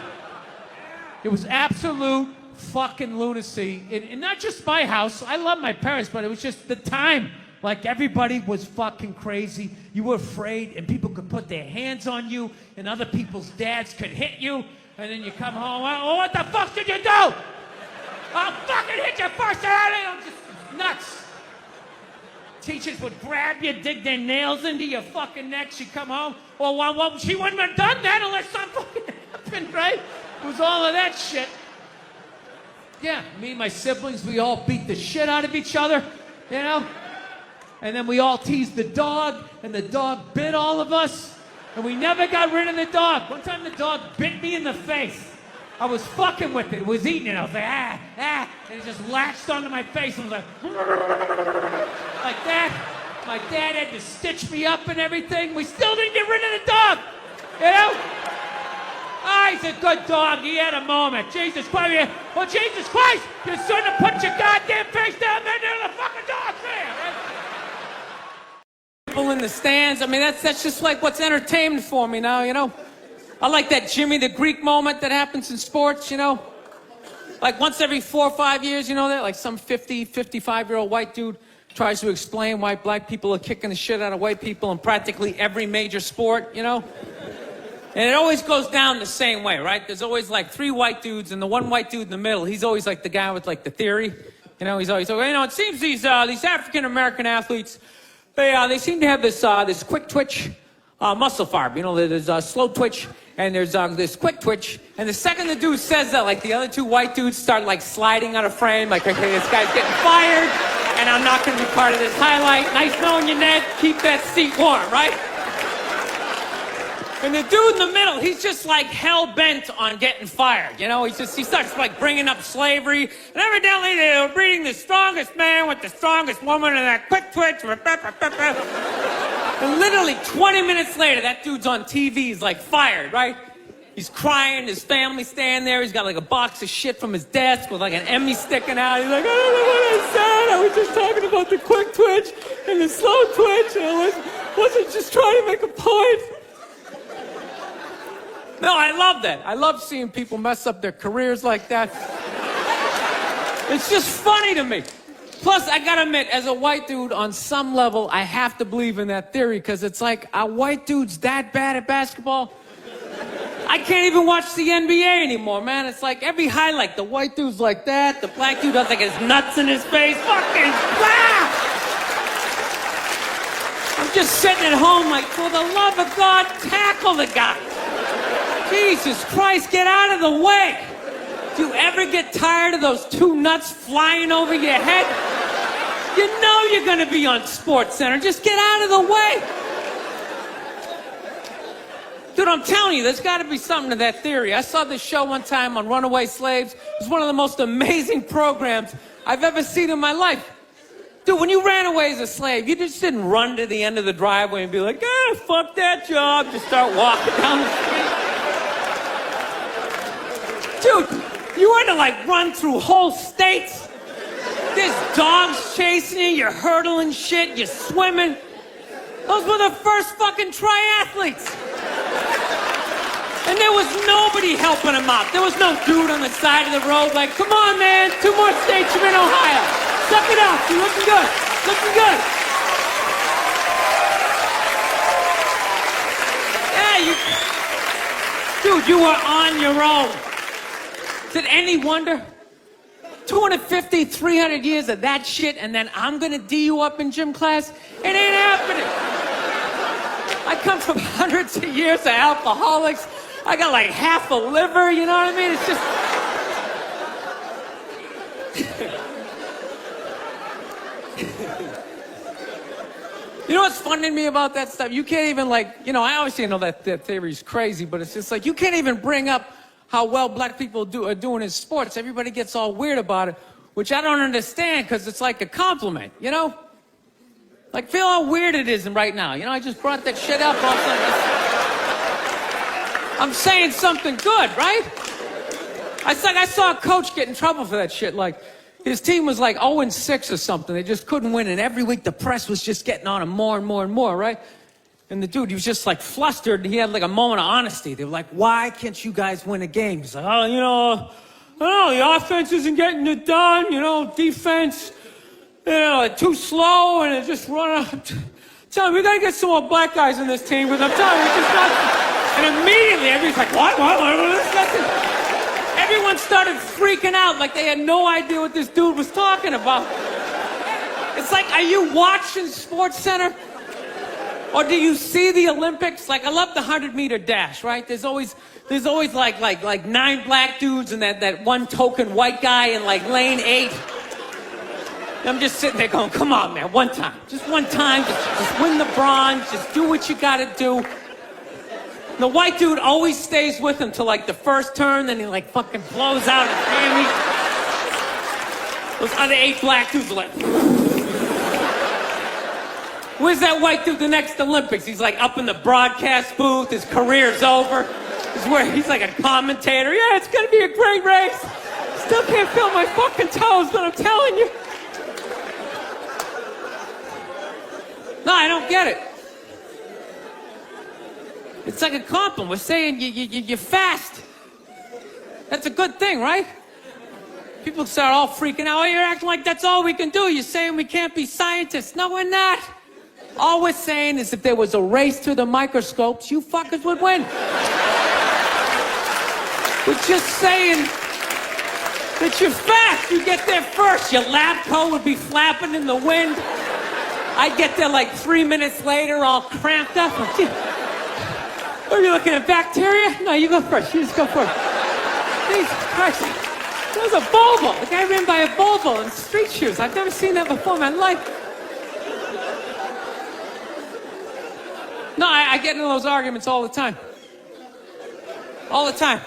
It was absolute fucking lunacy. And not just my house. I love my parents, but it was just the time. Like everybody was fucking crazy. You were afraid, and people could put their hands on you, and other people's dads could hit you, and then you come home, oh, what the fuck did you do? I'll fucking hit you first, I'm just nuts. Teachers would grab you, dig their nails into your fucking neck. She'd come home. Well, she wouldn't have done that unless something fucking happened, right? It was all of that shit. Yeah, me and my siblings, we all beat the shit out of each other, you know? And then we all teased the dog, and the dog bit all of us, and we never got rid of the dog. One time the dog bit me in the face. I was fucking with it. It was eating it. I was like, and it just latched onto my face and was like that. My dad had to stitch me up and everything. We still didn't get rid of the dog, you know? He's a good dog. He had a moment. Jesus Christ. Well, Jesus Christ, you shouldn't have put your goddamn face down there near the fucking dog there, right? People in the stands. I mean, that's just like what's entertainment for me now, you know? I like that Jimmy the Greek moment that happens in sports, you know? Like once every 4 or 5 years, you know that? Like some 50, 55-year-old white dude tries to explain why black people are kicking the shit out of white people in practically every major sport, you know? And it always goes down the same way, right? There's always like 3 white dudes, and the one white dude in the middle, he's always like the guy with like the theory. You know, he's always, you know, it seems these African-American athletes, they seem to have this quick twitch muscle fiber. You know, there's a slow twitch, and there's this quick twitch. And the second the dude says that, like the other 2 white dudes start like sliding out of frame, like, okay, this guy's getting fired, and I'm not going to be part of this highlight. Nice knowing you, Ned. Keep that seat warm, right? And the dude in the middle, he's just like hell-bent on getting fired, you know? He starts like bringing up slavery, and evidently they were breeding the strongest man with the strongest woman, and that quick twitch. And literally 20 minutes later, that dude's on TV, he's like fired, right? He's crying, his family's standing there, he's got like a box of shit from his desk with like an Emmy sticking out. He's like, I don't know what I said, I was just talking about the quick twitch and the slow twitch, and I wasn't just trying to make a point. No, I love that. I love seeing people mess up their careers like that. It's just funny to me. Plus, I gotta admit, as a white dude, on some level, I have to believe in that theory, because it's like, are white dudes that bad at basketball? I can't even watch the NBA anymore, man. It's like every highlight, the white dude's like that, the black dude has like his nuts in his face. Fucking blah! I'm just sitting at home like, for the love of God, tackle the guy. Jesus Christ, get out of the way. Do you ever get tired of those 2 nuts flying over your head? You know you're gonna be on SportsCenter. Just get out of the way. Dude, I'm telling you, there's gotta be something to that theory. I saw this show one time on runaway slaves. It was one of the most amazing programs I've ever seen in my life. Dude, when you ran away as a slave, you just didn't run to the end of the driveway and be like, fuck that job. Just start walking down the street. Dude, you had to like run through whole states. There's dogs chasing you, you're hurdling shit, you're swimming. Those were the first fucking triathletes. And there was nobody helping them out. There was no dude on the side of the road like, come on, man, 2 more states, you're in Ohio. Suck it up, you're looking good, looking good. Yeah, dude, you were on your own. Is it any wonder? 250, 300 years of that shit, and then I'm gonna D you up in gym class? It ain't happening. I come from hundreds of years of alcoholics. I got like half a liver, you know what I mean? It's just... You know what's funny to me about that stuff? You can't even like, you know, I obviously know that theory's crazy, but it's just like, you can't even bring up how well black people are doing in sports. Everybody gets all weird about it, which I don't understand, because it's like a compliment, you know? Like, feel how weird it is right now. You know, I just brought that shit up. All of a sudden. I'm saying something good, right? I saw a coach get in trouble for that shit. Like, his team was like 0-6 or something. They just couldn't win, and every week the press was just getting on him more and more and more, right? And the dude, he was just like flustered, and he had like a moment of honesty. They were like, why can't you guys win a game? He's like, oh, you know, I don't know, the offense isn't getting it done, you know, defense, you know, too slow and it just run out. Tell me, we gotta get some more black guys in this team because I'm telling you, it's just not. And immediately everybody's like, what? Everyone started freaking out like they had no idea what this dude was talking about. It's like, are you watching Sports Center? Or do you see the Olympics? Like, I love the 100-meter dash, right? There's always like 9 black dudes and that one token white guy in like lane 8. And I'm just sitting there going, come on, man, one time. Just one time, just win the bronze, just do what you gotta do. The white dude always stays with him till like the first turn, then he like fucking blows out his hammy. Those other 8 black dudes are like, where's that white dude the next Olympics? He's like up in the broadcast booth, his career's over. He's like a commentator. Yeah, it's gonna be a great race. Still can't feel my fucking toes, but I'm telling you. No, I don't get it. It's like a compliment. We're saying you're fast. That's a good thing, right? People start all freaking out. Oh, you're acting like that's all we can do. You're saying we can't be scientists. No, we're not. All we're saying is if there was a race to the microscopes, you fuckers would win. We're just saying that you're fast. You get there first. Your lab coat would be flapping in the wind. I'd get there like 3 minutes later, all cramped up. Are you looking at bacteria? No, you go first. You just go first. Jesus Christ. That was a Volvo. The guy ran by a Volvo in street shoes. I've never seen that before in my life. No, I get into those arguments all the time. All the time.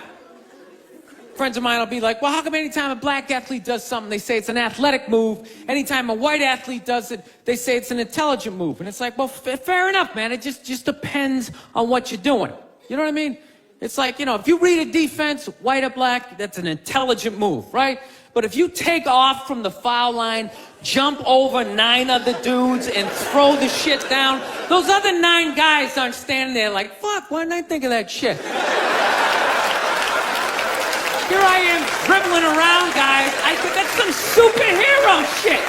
Friends of mine will be like, well, how come anytime a black athlete does something, they say it's an athletic move? Anytime a white athlete does it, they say it's an intelligent move. And it's like, well, fair enough, man. It just depends on what you're doing. You know what I mean? It's like, you know, if you read a defense, white or black, that's an intelligent move, right? But if you take off from the foul line, jump over 9 other dudes, and throw the shit down, those other 9 guys aren't standing there like, fuck, why didn't I think of that shit? Here I am dribbling around, guys. That's some superhero shit.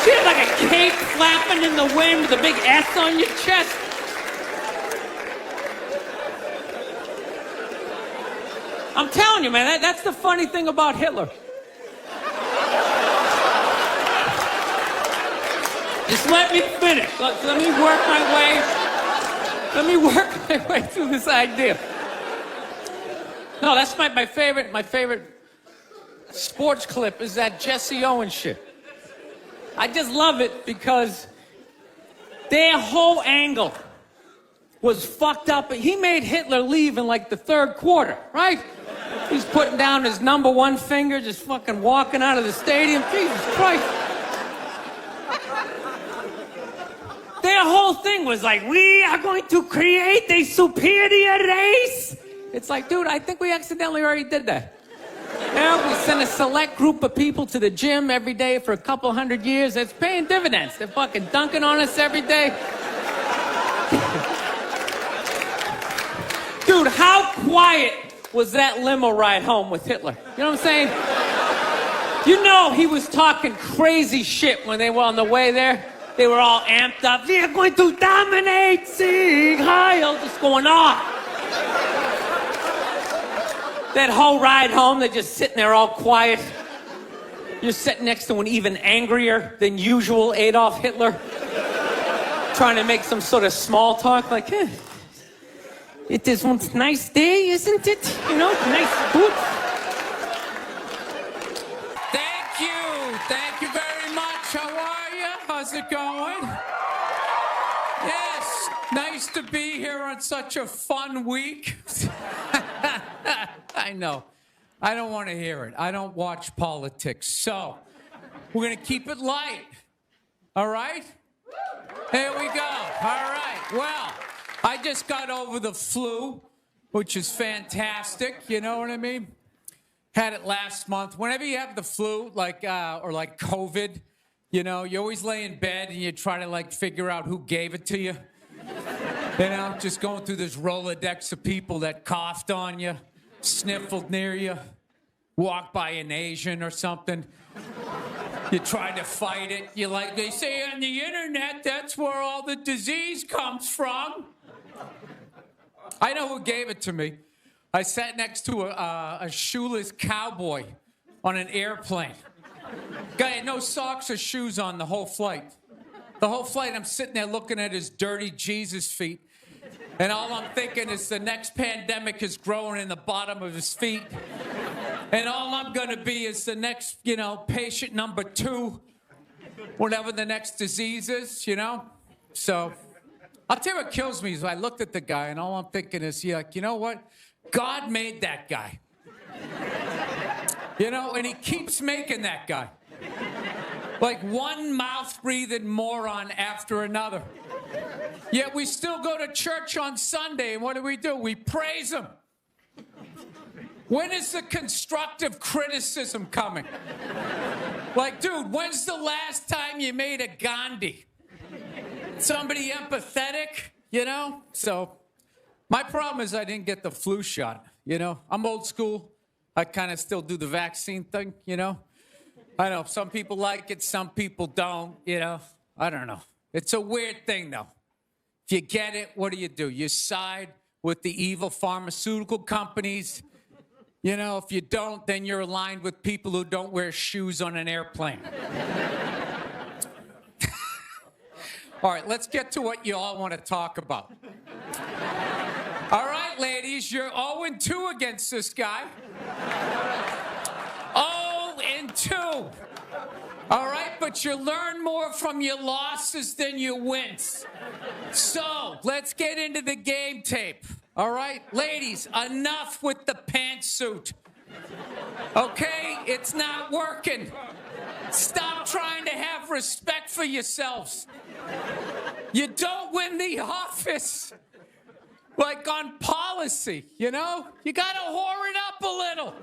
She had like a cape flapping in the wind with a big S on your chest. I'm telling you, man, that's the funny thing about Hitler. Just let me finish. Let me work my way through this idea. No, that's my favorite sports clip is that Jesse Owens shit. I just love it because their whole angle was fucked up. He made Hitler leave in like the 3rd quarter, right? He's putting down his number 1 finger, just fucking walking out of the stadium. Jesus Christ. Their whole thing was like, we are going to create a superior race. It's like, dude, I think we accidentally already did that. Yeah, we send a select group of people to the gym every day for a couple 100 years. It's paying dividends. They're fucking dunking on us every day. Dude, how quiet was that limo ride home with Hitler? You know what I'm saying? You know he was talking crazy shit when they were on the way there. They were all amped up. We are going to dominate, Sieg Heil, just going off. That whole ride home, they're just sitting there all quiet. You're sitting next to an even angrier than usual Adolf Hitler, trying to make some sort of small talk, like, it is one nice day, isn't it? You know, nice boots. Thank you very much. How are you? How's it going? Yes, nice to be here on such a fun week. I know. I don't want to hear it. I don't watch politics. So, we're going to keep it light. All right? Here we go. All right. Well, I just got over the flu, which is fantastic. You know what I mean? Had it last month. Whenever you have the flu, like COVID, you know, you always lay in bed and you try to, like, figure out who gave it to you. You know, just going through this Rolodex of people that coughed on you, sniffled near you, walked by an Asian or something. You try to fight it. You like, they say on the internet, that's where all the disease comes from. I know who gave it to me. I sat next to a shoeless cowboy on an airplane. Guy had no socks or shoes on the whole flight. The whole flight, I'm sitting there looking at his dirty Jesus feet. And all I'm thinking is the next pandemic is growing in the bottom of his feet. And all I'm going to be is the next, patient number 2, whatever the next disease is, So I'll tell you what kills me is I looked at the guy and all I'm thinking is, you know what? God made that guy. And he keeps making that guy. Like one mouth-breathing moron after another. Yet we still go to church on Sunday, and what do? We praise him. When is the constructive criticism coming? Like, dude, when's the last time you made a Gandhi? Somebody empathetic, So, my problem is I didn't get the flu shot, I'm old school. I kind of still do the vaccine thing, I know some people like it, some people don't, I don't know. It's a weird thing, though. If you get it, what do? You side with the evil pharmaceutical companies. If you don't, then you're aligned with people who don't wear shoes on an airplane. All right, let's get to what you all want to talk about. All right, ladies, you're 0-2 against this guy. 0-2. All right, but you learn more from your losses than your wins. So, let's get into the game tape. All right, ladies, enough with the pantsuit. Okay, it's not working. Stop trying to have respect for yourselves. You don't win the office. Like on policy, You gotta whore it up a little.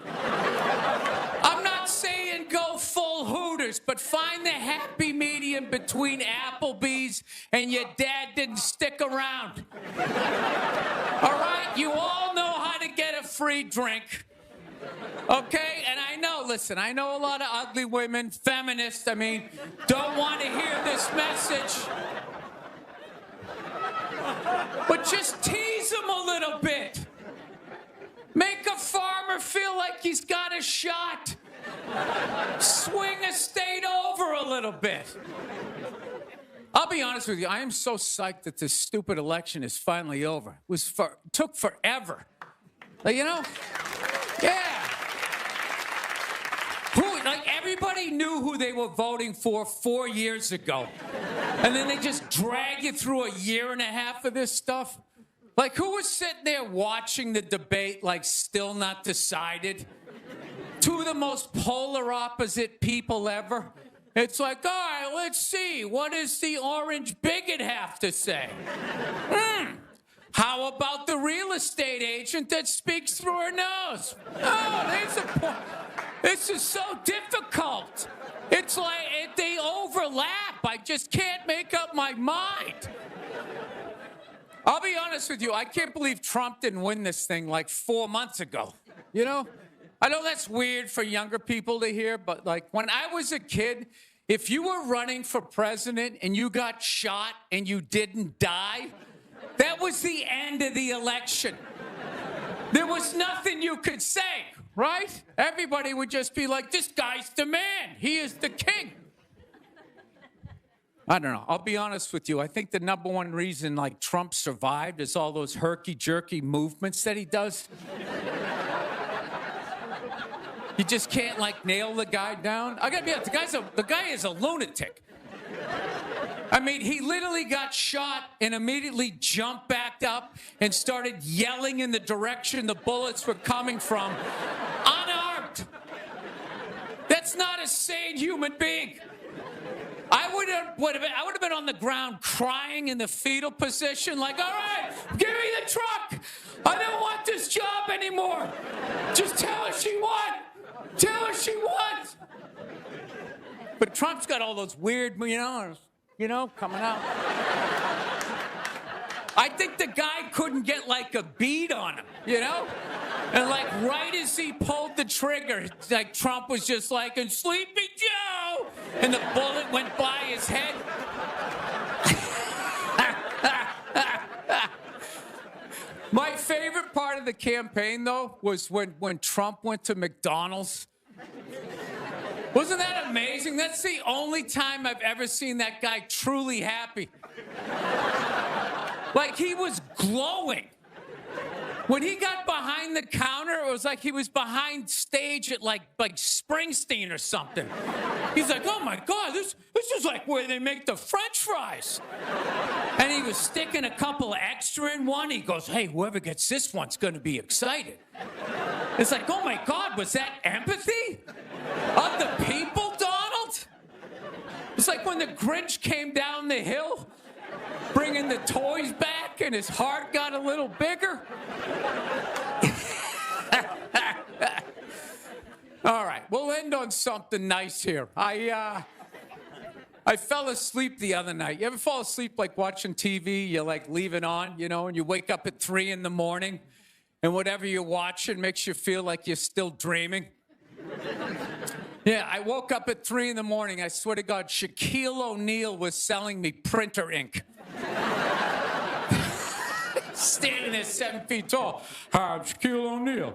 I'm not saying go full Hooters, but find the happy medium between Applebee's and your dad didn't stick around. All right? You all know how to get a free drink. Okay? And I know a lot of ugly women, feminists, don't want to hear this message. But just tease them a little bit. Make a farmer feel like he's got a shot. Swing a state over a little bit. I'll be honest with you, I am so psyched that this stupid election is finally over. It took forever. Yeah. Everybody knew who they were voting for 4 years ago. And then they just drag you through a year and a half of this stuff. Who was sitting there watching the debate, still not decided? Two of the most polar opposite people ever. It's all right, let's see. What does the orange bigot have to say? How about the real estate agent that speaks through her nose? Oh, there's a point. This is so difficult. It's like they overlap. I just can't make up my mind. I'll be honest with you. I can't believe Trump didn't win this thing 4 months ago. I know that's weird for younger people to hear, but when I was a kid, if you were running for president and you got shot and you didn't die, that was the end of the election. There was nothing you could say, right? Everybody would just be like, this guy's the man. He is the king. I don't know. I'll be honest with you. I think the number one reason Trump survived is all those herky-jerky movements that he does. He just can't nail the guy down. I gotta be honest, the guy is a lunatic. He literally got shot and immediately jumped back up and started yelling in the direction the bullets were coming from, unarmed. That's not a sane human being. I would have been on the ground crying in the fetal position, all right, give me the truck. I don't want this job anymore. Just tell her she won. Tell her she won. But Trump's got all those weird, coming out. I think the guy couldn't get a bead on him, And right as he pulled the trigger, Trump was just and Sleepy Joe, and the bullet went by his head. My favorite part of the campaign, though, was when Trump went to McDonald's. Wasn't that amazing? That's the only time I've ever seen that guy truly happy. Like, he was glowing. When he got behind the counter, it was like he was behind stage at like Springsteen or something. He's like, oh my God, this is like where they make the French fries. And he was sticking a couple of extra in one. He goes, hey, whoever gets this one's gonna be excited. It's like, oh my God, was that empathy of the people, Donald? It's like when the Grinch came down the hill, bringing the toys back, and his heart got a little bigger. All right, we'll end on something nice here. I fell asleep the other night. You ever fall asleep like watching TV? You like leave it on, you know, and you wake up at 3 in the morning, and whatever you're watching makes you feel like you're still dreaming. Yeah, I woke up at 3 in the morning. I swear to God, Shaquille O'Neal was selling me printer ink. Standing there 7 feet tall. Hi, I'm Shaquille O'Neal.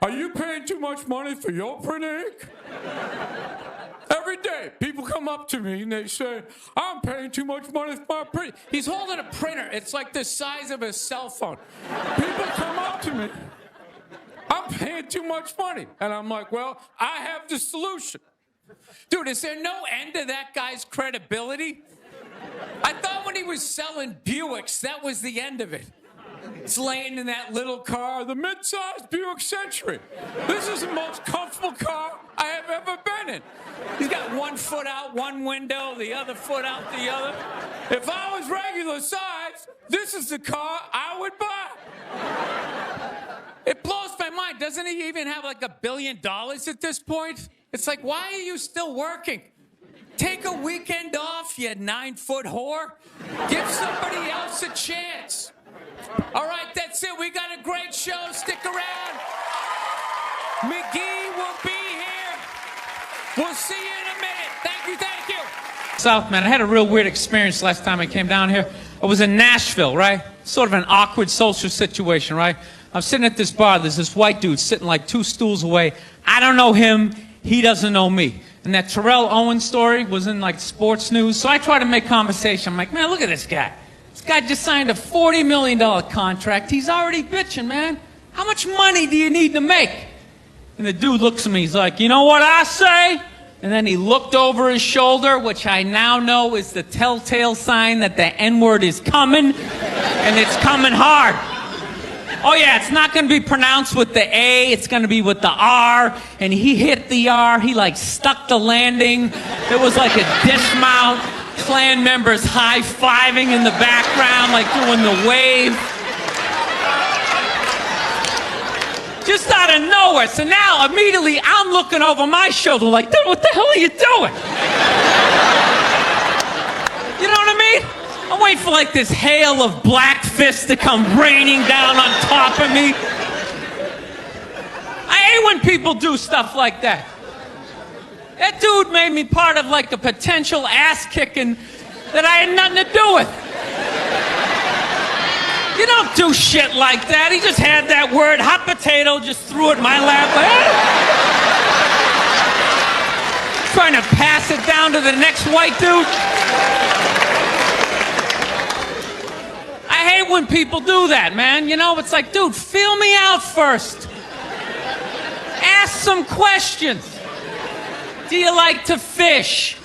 Are you paying too much money for your printer ink? Every day, people come up to me and they say, I'm paying too much money for my printer. He's holding a printer. It's like the size of a cell phone. People come up to me. I'm paying too much money. And I'm like, well, I have the solution. Dude, is there no end to that guy's credibility? I thought when he was selling Buicks, that was the end of it. It's laying in that little car, the mid-sized Buick Century. This is the most comfortable car I have ever been in. He's got one foot out one window, the other foot out the other. If I was regular size, this is the car I would buy. It blows my mind. Doesn't he even have like $1 billion at this point? It's like, why are you still working? Take a weekend off, you 9-foot whore. Give somebody else a chance. All right, that's it. We got a great show. Stick around. McGee will be here. We'll see you in a minute. Thank you. South, man, I had a real weird experience last time I came down here. I was in Nashville, right? Sort of an awkward social situation, right? I'm sitting at this bar. There's this white dude sitting like 2 stools away. I don't know him. He doesn't know me. And that Terrell Owens story was in like sports news. So I try to make conversation. I'm like, man, look at this guy. This guy just signed a $40 million contract. He's already bitching, man. How much money do you need to make? And the dude looks at me. He's like, you know what I say? And then he looked over his shoulder, which I now know is the telltale sign that the N-word is coming. And it's coming hard. Oh yeah, it's not going to be pronounced with the A, it's going to be with the R. And he hit the R, he like stuck the landing. There was like a dismount, Klan members high-fiving in the background, like doing the wave. Just out of nowhere. So now immediately I'm looking over my shoulder like, dude, what the hell are you doing? You know what I mean? I'm waiting for like this hail of black fists to come raining down on top of me. I hate when people do stuff like that. That dude made me part of like a potential ass kicking that I had nothing to do with. You don't do shit like that. He just had that word, hot potato, just threw it in my lap. Trying to pass it down to the next white dude. I hate when people do that, man. You know, it's like, dude, feel me out first. Ask some questions. Do you like to fish?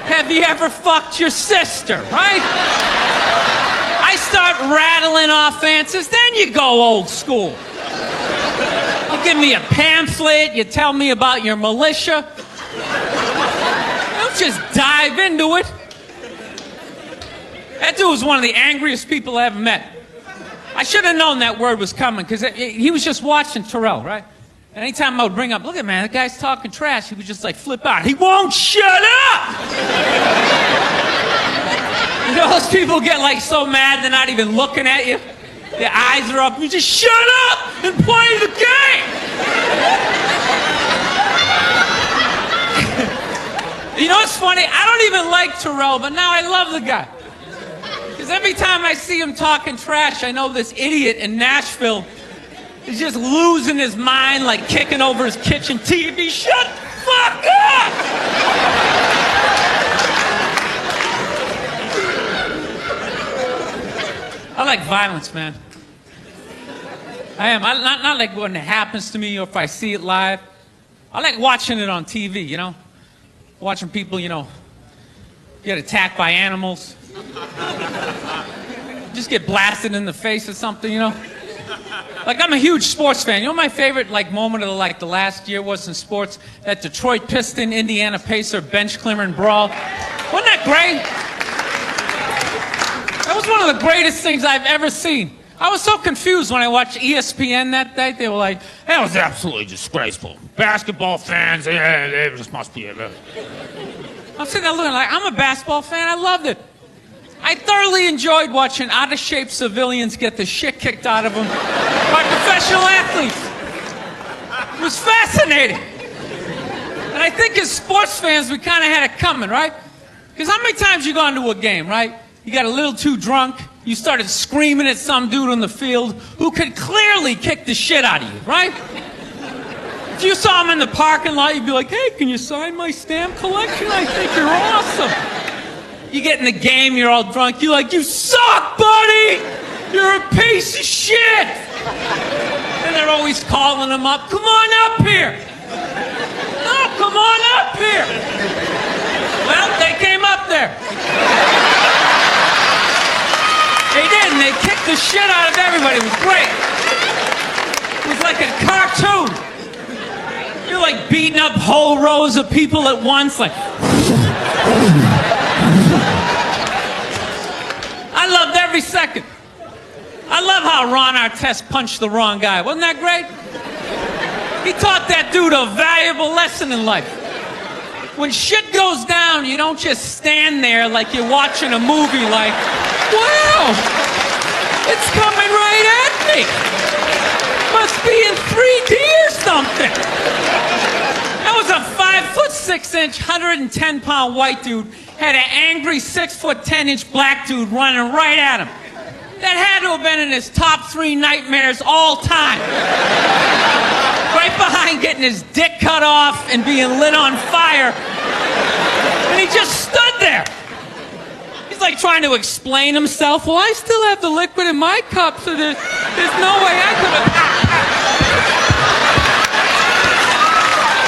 Have you ever fucked your sister, right? I start rattling off answers, then you go old school. You give me a pamphlet, you tell me about your militia. Don't just dive into it. That dude was one of the angriest people I ever met. I should have known that word was coming, because he was just watching Terrell, right? And anytime I would bring up, look at man, that guy's talking trash, he would just like flip out. He won't shut up! You know, those people get like so mad they're not even looking at you. Their eyes are up. You just shut up and play the game! You know what's funny? I don't even like Terrell, but now I love the guy. Because every time I see him talking trash, I know this idiot in Nashville is just losing his mind, like kicking over his kitchen TV. Shut the fuck up! I like violence, man. I am. Not like when it happens to me or if I see it live. I like watching it on TV, you know? Watching people, you know, get attacked by animals. Just get blasted in the face or something, you know? Like, I'm a huge sports fan. You know my favorite, like, moment of, like, the last year was in sports? That Detroit Piston, Indiana Pacer, bench clearing brawl. Wasn't that great? That was one of the greatest things I've ever seen. I was so confused when I watched ESPN that day. They were like, that was absolutely disgraceful. Basketball fans, they just must be... I'm sitting there looking like, I'm a basketball fan. I loved it. I thoroughly enjoyed watching out-of-shape civilians get the shit kicked out of them by professional athletes. It was fascinating. And I think as sports fans, we kind of had it coming, right? Because how many times you go into a game, right? You got a little too drunk. You started screaming at some dude on the field who could clearly kick the shit out of you, right? If you saw him in the parking lot, you'd be like, hey, can you sign my stamp collection? I think you're awesome. You get in the game, you're all drunk. You're like, you suck, buddy! You're a piece of shit! And they're always calling him up. Come on up here! No, come on up here! Well, they came up there. They did, and they kicked the shit out of everybody. It was great. It was like a cartoon. You're like beating up whole rows of people at once, like... I loved every second. I love how Ron Artest punched the wrong guy. Wasn't that great? He taught that dude a valuable lesson in life. When shit goes down, you don't just stand there like you're watching a movie like, wow, it's coming right at me. Must be in 3D or something. That was a 5'6", 110-pound white dude had an angry 6'10" black dude running right at him. That had to have been in his top 3 nightmares all time. Right behind getting his dick cut off and being lit on fire. And he just stood there. He's like trying to explain himself. Well, I still have the liquid in my cup, so there's no way I could have...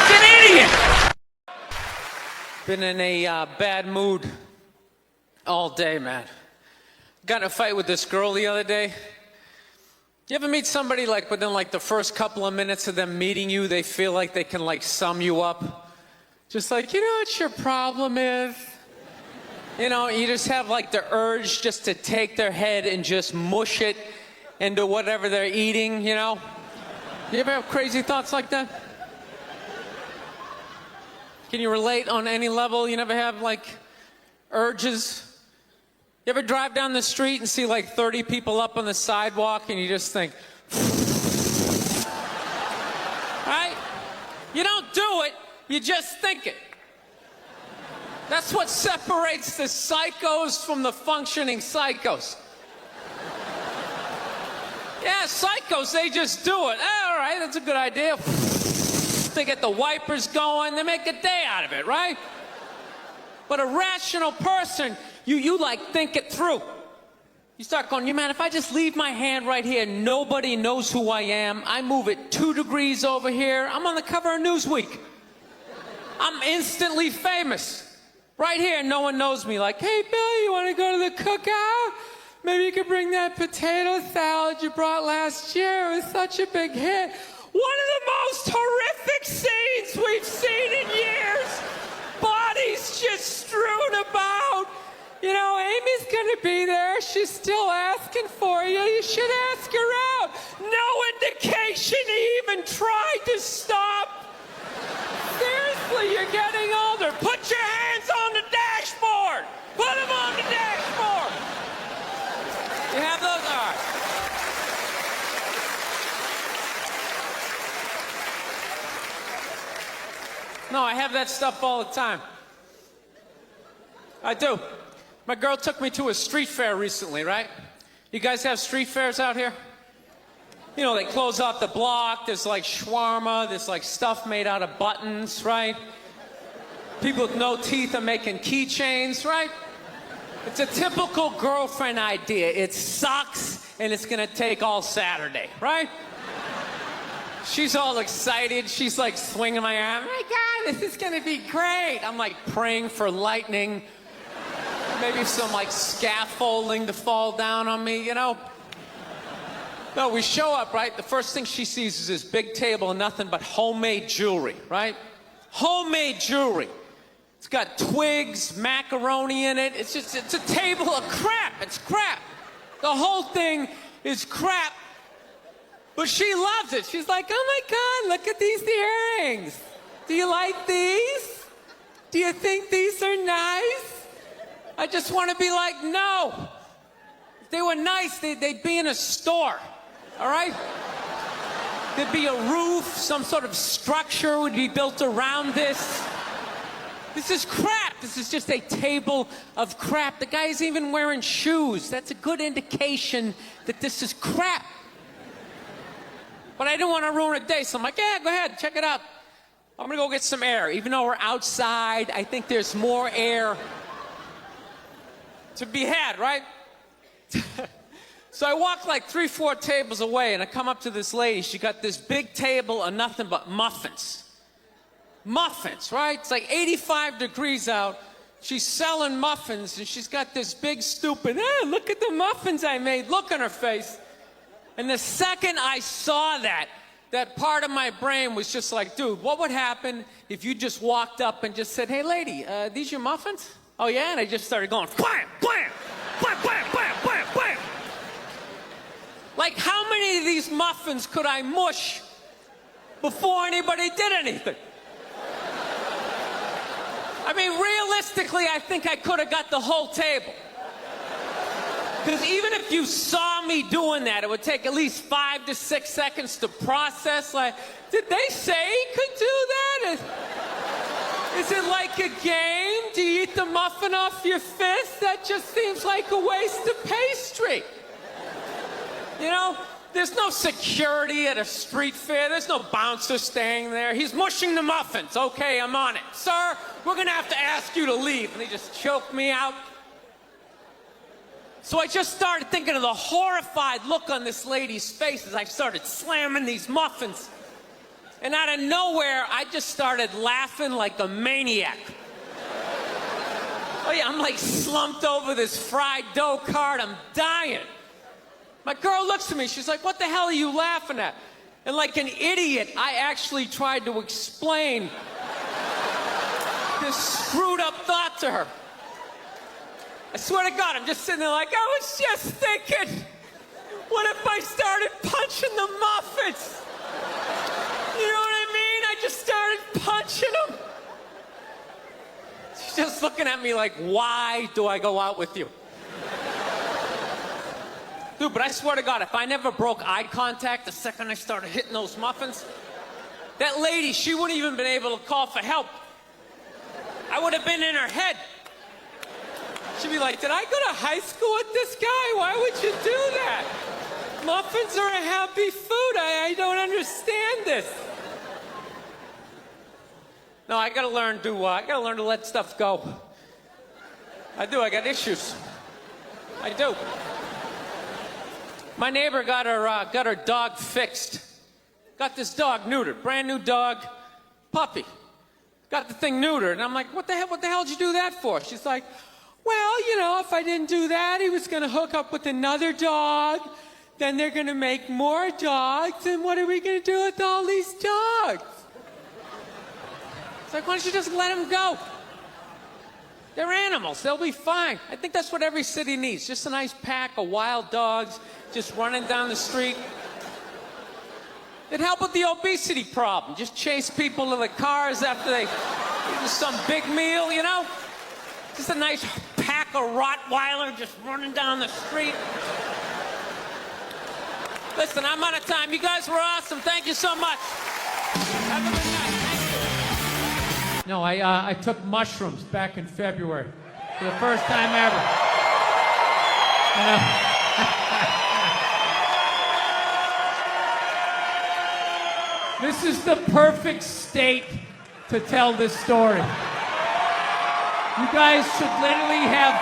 He's an idiot. Been in a bad mood all day, man. Got in a fight with this girl the other day. You ever meet somebody like within like the first couple of minutes of them meeting you, they feel like they can like sum you up? Just like, you know what your problem is? You know, you just have like the urge just to take their head and just mush it into whatever they're eating, you know? You ever have crazy thoughts like that? Can you relate on any level? You never have like urges? You ever drive down the street and see like 30 people up on the sidewalk and you just think, right? You don't do it, you just think it. That's what separates the psychos from the functioning psychos. Yeah, psychos, they just do it. All right, that's a good idea. They get the wipers going, they make a day out of it, right? But a rational person, you like think it through. You start going, man, if I just leave my hand right here, nobody knows who I am. I move it 2 degrees over here. I'm on the cover of Newsweek. I'm instantly famous. Right here, no one knows me. Like, hey, Bill, you want to go to the cookout? Maybe you could bring that potato salad you brought last year. It was such a big hit. One of the most horrific scenes we've seen in years. Bodies just strewn about. You know, Amy's gonna be there. She's still asking for you. You should ask her out. No indication he even tried to stop. Seriously, you're getting older. Put your hands on the dashboard. Put them on the dashboard. You have those? All right. No, I have that stuff all the time. I do. My girl took me to a street fair recently, right? You guys have street fairs out here? You know, they close off the block. There's like shawarma. There's like stuff made out of buttons, right? People with no teeth are making keychains, right? It's a typical girlfriend idea. It sucks, and it's gonna take all Saturday, right? She's all excited. She's like swinging my arm. Oh my God, this is gonna be great. I'm like praying for lightning. Maybe some like scaffolding to fall down on me, you know? No, we show up, right? The first thing she sees is this big table and nothing but homemade jewelry, right? Homemade jewelry. It's got twigs, macaroni in it. It's a table of crap. It's crap. The whole thing is crap. But she loves it. She's like, oh my God, look at these earrings. Do you like these? Do you think these are nice? I just want to be like, no. If they were nice, they'd be in a store, all right? There'd be a roof, some sort of structure would be built around this. This is crap. This is just a table of crap. The guy's even wearing shoes. That's a good indication that this is crap. But I didn't want to ruin a day, so I'm like, yeah, go ahead, check it out. I'm going to go get some air. Even though we're outside, I think there's more air to be had, right? So I walk like 3-4 tables away, and I come up to this lady. She got this big table of nothing but muffins. Muffins, right? It's like 85 degrees out. She's selling muffins, and she's got this big stupid, look at the muffins I made, look on her face. And the second I saw that part of my brain was just like, dude, what would happen if you just walked up and just said, hey, lady, these your muffins? Oh, yeah? And I just started going, blam, blam, blam, blam, blam, blam, blam. Like, how many of these muffins could I mush before anybody did anything? I mean, realistically, I think I could have got the whole table. Because even if you saw me doing that, it would take at least 5 to 6 seconds to process. Like, did they say he could do that? Is it like a game? Do you eat the muffin off your fist? That just seems like a waste of pastry. You know, there's no security at a street fair. There's no bouncer staying there. He's mushing the muffins. Okay, I'm on it. Sir, we're going to have to ask you to leave. And he just choked me out. So I just started thinking of the horrified look on this lady's face as I started slamming these muffins. And out of nowhere, I just started laughing like a maniac. Oh yeah, I'm like slumped over this fried dough cart. I'm dying. My girl looks at me. She's like, what the hell are you laughing at? And like an idiot, I actually tried to explain this screwed up thought to her. I swear to God, I'm just sitting there like, I was just thinking, what if I started punching the muffins? You know what I mean? I just started punching them. She's just looking at me like, why do I go out with you? Dude, but I swear to God, if I never broke eye contact the second I started hitting those muffins, that lady, she wouldn't even been able to call for help. I would have been in her head. She'd be like, did I go to high school with this guy? Why would you do that? Muffins are a happy food. I don't understand this. No, I gotta learn to let stuff go. I do, I got issues. I do. My neighbor got her dog fixed. Got this dog neutered, brand new dog, puppy. Got the thing neutered, and I'm like, what the hell did you do that for? She's like, well, you know, if I didn't do that, he was gonna hook up with another dog, then they're gonna make more dogs, and what are we gonna do with all these dogs? It's like, why don't you just let them go? They're animals, they'll be fine. I think that's what every city needs, just a nice pack of wild dogs just running down the street. It'd help with the obesity problem. Just chase people to the cars after they eat some big meal, you know? Just a nice pack of Rottweiler just running down the street. Listen, I'm out of time. You guys were awesome. Thank you so much. Have a good night. Thank you. No, I took mushrooms back in February. For the first time ever. You know? This is the perfect state to tell this story. You guys should literally have,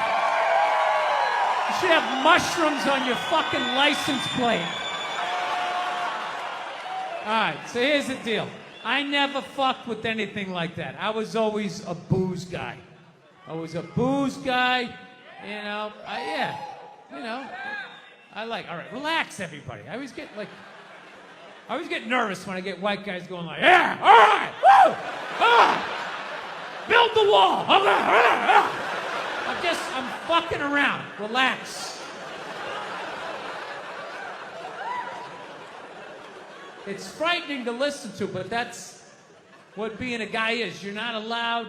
you should have mushrooms on your fucking license plate. All right, so here's the deal. I never fucked with anything like that. I was always a booze guy. I was a booze guy, you know. All right, relax, everybody. I always get nervous when I get white guys going like, yeah, all right, woo, build the wall. I'm fucking around. Relax. It's frightening to listen to, but that's what being a guy is. You're not allowed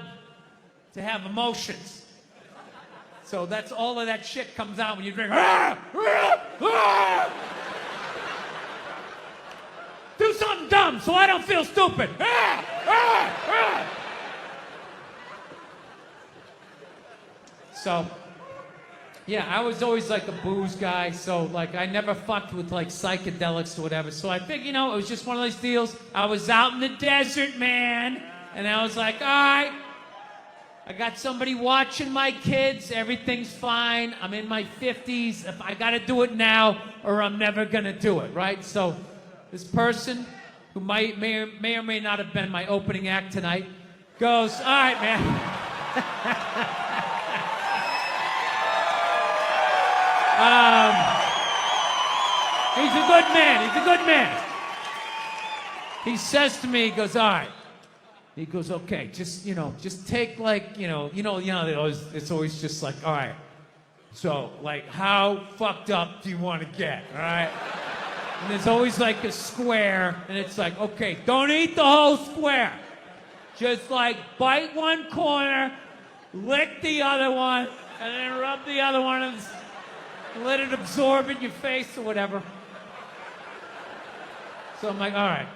to have emotions. So that's all of that shit comes out when you drink. Do something dumb so I don't feel stupid. So, yeah, I was always like a booze guy, so like I never fucked with like psychedelics or whatever. So I think, it was just one of those deals. I was out in the desert, man, and I was like, all right, I got somebody watching my kids, everything's fine. I'm in my 50s. If I gotta do it now or I'm never gonna do it, right? So this person who may or may not have been my opening act tonight goes, all right, man. He's a good man. He says to me, he goes, all right. He goes, okay, just take like, it's always just like, all right. So, like, how fucked up do you want to get, all right? And there's always like a square, and it's like, okay, don't eat the whole square. Just like bite one corner, lick the other one, and then rub the other one and let it absorb in your face or whatever. So I'm like, all right.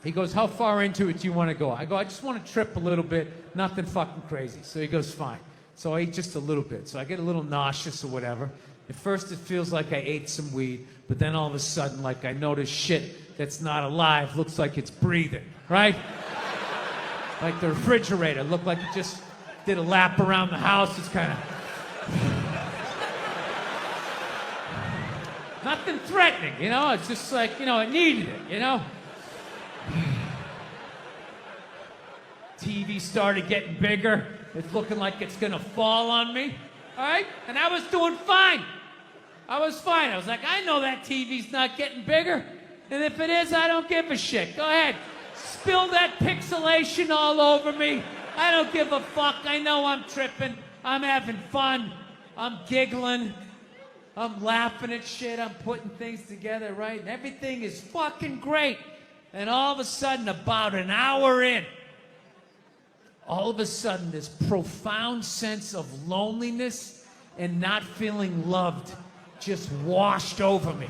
He goes, how far into it do you want to go? I go, I just want to trip a little bit, nothing fucking crazy. So he goes, fine. So I eat just a little bit. So I get a little nauseous or whatever. At first it feels like I ate some weed, but then all of a sudden, like I notice shit that's not alive looks like it's breathing, right? Like the refrigerator looked like it just did a lap around the house. It's kind of... Nothing threatening, It's just like, it needed it, TV started getting bigger. It's looking like it's gonna fall on me. All right? And I was doing fine. I was fine. I was like, I know that TV's not getting bigger. And if it is, I don't give a shit. Go ahead. Spill that pixelation all over me. I don't give a fuck. I know I'm tripping. I'm having fun. I'm giggling. I'm laughing at shit. I'm putting things together, right? And everything is fucking great. And all of a sudden, about an hour in, all of a sudden, this profound sense of loneliness and not feeling loved just washed over me.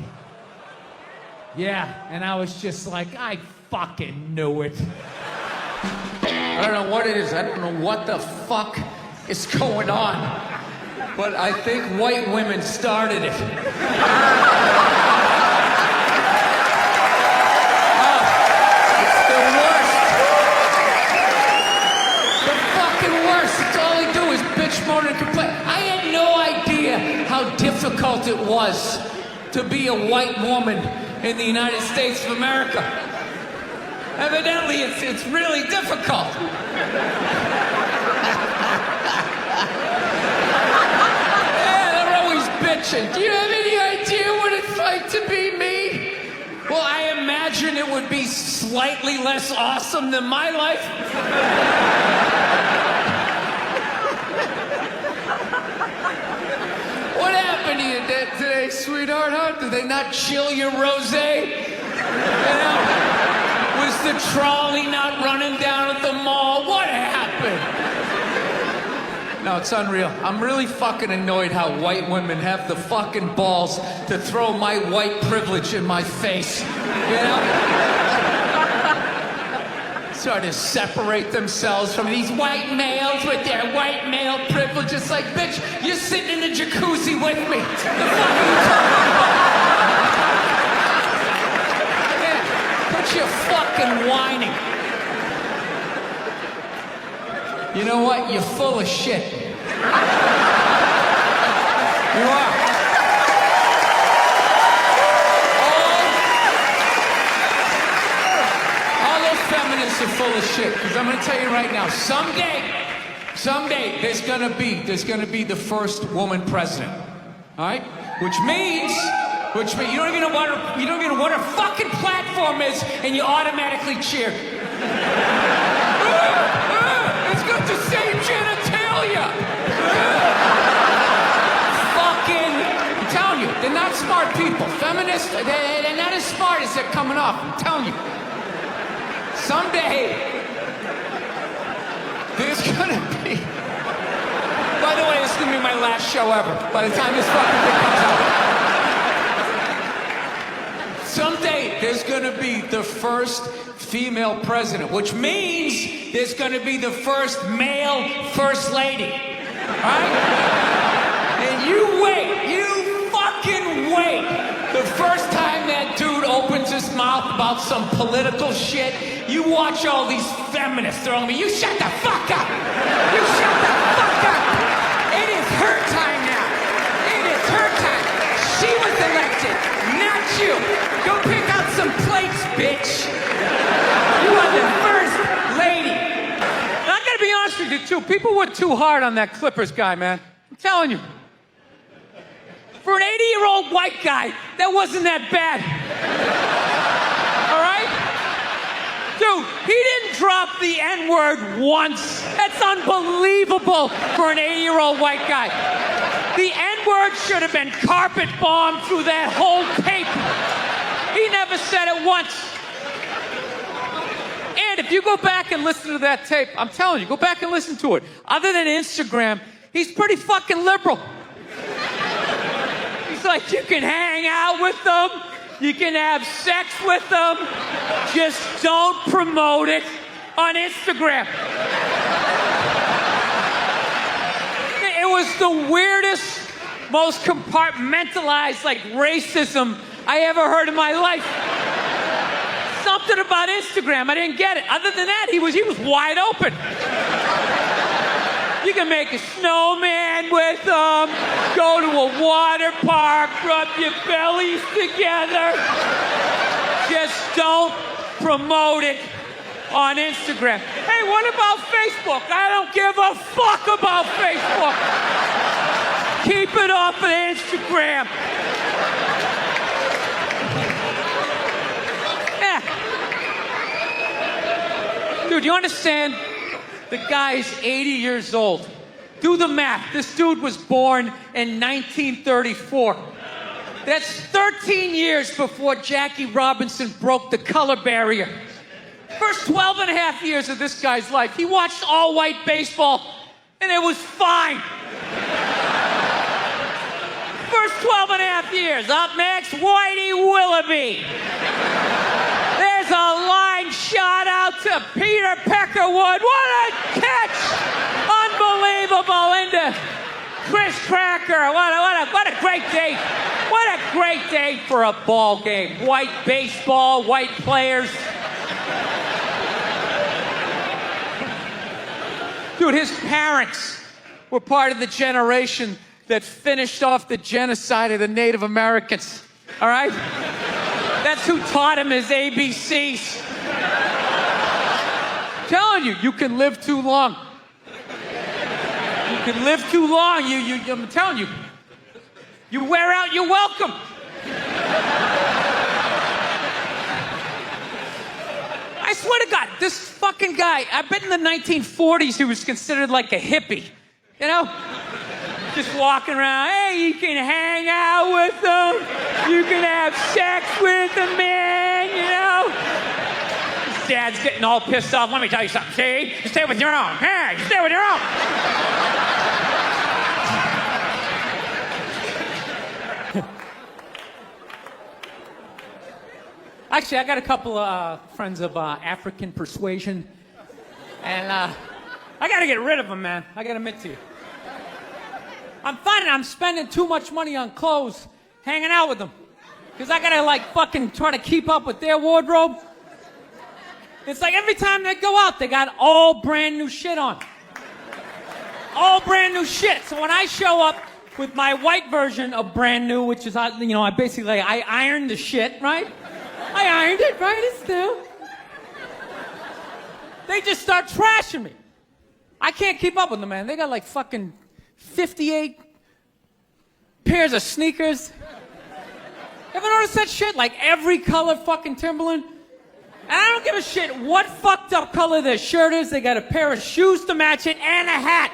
Yeah, and I was just like, I fucking knew it. I don't know what it is. I don't know what the fuck is going on. But I think white women started it. It's the worst. The fucking worst. It's all they do is bitch, moan, and complain. I had no idea how difficult it was to be a white woman in the United States of America. Evidently, it's really difficult. Do you have any idea what it's like to be me? Well, I imagine it would be slightly less awesome than my life. What happened to you today, sweetheart, huh? Did they not chill your rosé? Was the trolley not running down at the mall? What happened? No, it's unreal. I'm really fucking annoyed how white women have the fucking balls to throw my white privilege in my face. sort of separate themselves from these white males with their white male privilege. It's like, bitch, you're sitting in the jacuzzi with me. The fuck are you talking about? Yeah, quit your fucking whining. You know what? You're full of shit. You are. All those feminists are full of shit. Because I'm gonna tell you right now, someday, there's gonna be the first woman president. All right? Which means you don't even know what her fucking platform is, and you automatically cheer. It's got the same genitalia. I'm telling you, they're not smart people. Feminists, they're not as smart as they're coming off. I'm telling you. Someday, there's gonna be... By the way, this is gonna be my last show ever. By the time this fucking thing comes out. Someday, there's gonna be the first female president, which means there's gonna be the first male first lady. Right? And you wait. You fucking wait. The first time that dude opens his mouth about some political shit, you watch all these feminists throwing me. You shut the fuck up. You shut the fuck up. It is her time now. It is her time. She was elected, not you. Go pick out some plates, bitch. You are the first lady. And I gotta be honest with you, too. People were too hard on that Clippers guy, man. I'm telling you. For an 80-year-old white guy, that wasn't that bad. All right? Dude, he didn't drop the N-word once. That's unbelievable for an 80-year-old white guy. The N-word should have been carpet bombed through that whole tape. He never said it once. And if you go back and listen to that tape, I'm telling you, go back and listen to it. Other than Instagram, he's pretty fucking liberal. He's like, you can hang out with them, you can have sex with them, just don't promote it on Instagram. It was the weirdest, most compartmentalized, like, racism I ever heard in my life. Something about Instagram, I didn't get it. Other than that, he was wide open. You can make a snowman with them, go to a water park, rub your bellies together. Just don't promote it on Instagram. Hey, what about Facebook? I don't give a fuck about Facebook. Keep it off of Instagram. Yeah. Dude, you understand? The guy's 80 years old. Do the math. This dude was born in 1934. That's 13 years before Jackie Robinson broke the color barrier. First 12 and a half years of this guy's life, he watched all-white baseball, and it was fine. First 12 and a half years. Up next, Whitey Willoughby. There's a line shot out to Peter Peckerwood. What a catch! Unbelievable into Chris Cracker. What a great day. What a great day for a ball game. White baseball, white players. Dude, his parents were part of the generation that finished off the genocide of the Native Americans. All right? That's who taught him his ABCs. I'm telling you, you can live too long. You can live too long. I'm telling you, you wear out your welcome. I swear to God, this fucking guy, I bet in the 1940s he was considered like a hippie. You know? Just walking around, hey, you can hang out with them, you can have sex with them, man, you know? His dad's getting all pissed off. Let me tell you something, see? You stay with your own. Hey, you stay with your own. Actually, I got a couple of friends of African persuasion, and I got to get rid of them, man. I got to admit to you. I'm finding I'm spending too much money on clothes hanging out with them. Because I got to, like, fucking try to keep up with their wardrobe. It's like every time they go out, they got all brand new shit on. All brand new shit. So when I show up with my white version of brand new, which is, I basically, I ironed the shit, right? I ironed it, right? It's new. They just start trashing me. I can't keep up with them, man. They got like fucking 58 pairs of sneakers. Ever notice that shit? Like every color fucking Timberland? And I don't give a shit what fucked up color their shirt is. They got a pair of shoes to match it and a hat.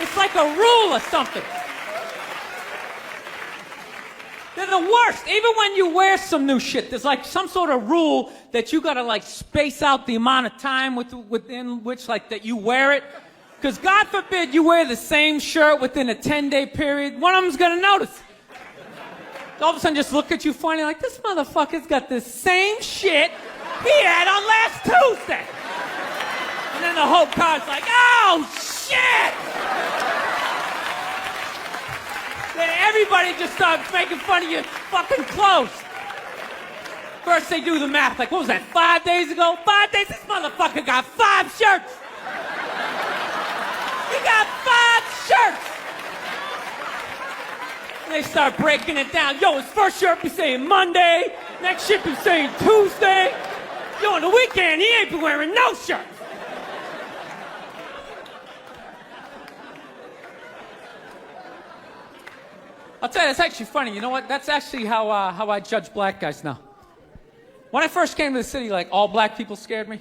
It's like a rule or something. They're the worst. Even when you wear some new shit, there's like some sort of rule that you gotta like space out the amount of time within which like that you wear it. Because God forbid you wear the same shirt within a 10-day period, one of them's gonna notice. All of a sudden just look at you funny like, this motherfucker's got the same shit he had on last Tuesday. And then the whole car's like, oh shit! Then everybody just starts making fun of your fucking clothes. First they do the math, like what was that, 5 days ago? 5 days? This motherfucker got 5 shirts! He got 5 shirts! And they start breaking it down. Yo, his first shirt be saying Monday, next shirt be saying Tuesday. Yo, on the weekend, he ain't been wearing no shirt. I'll tell you, it's actually funny. You know what? That's actually how I judge black guys now. When I first came to the city, like, all black people scared me.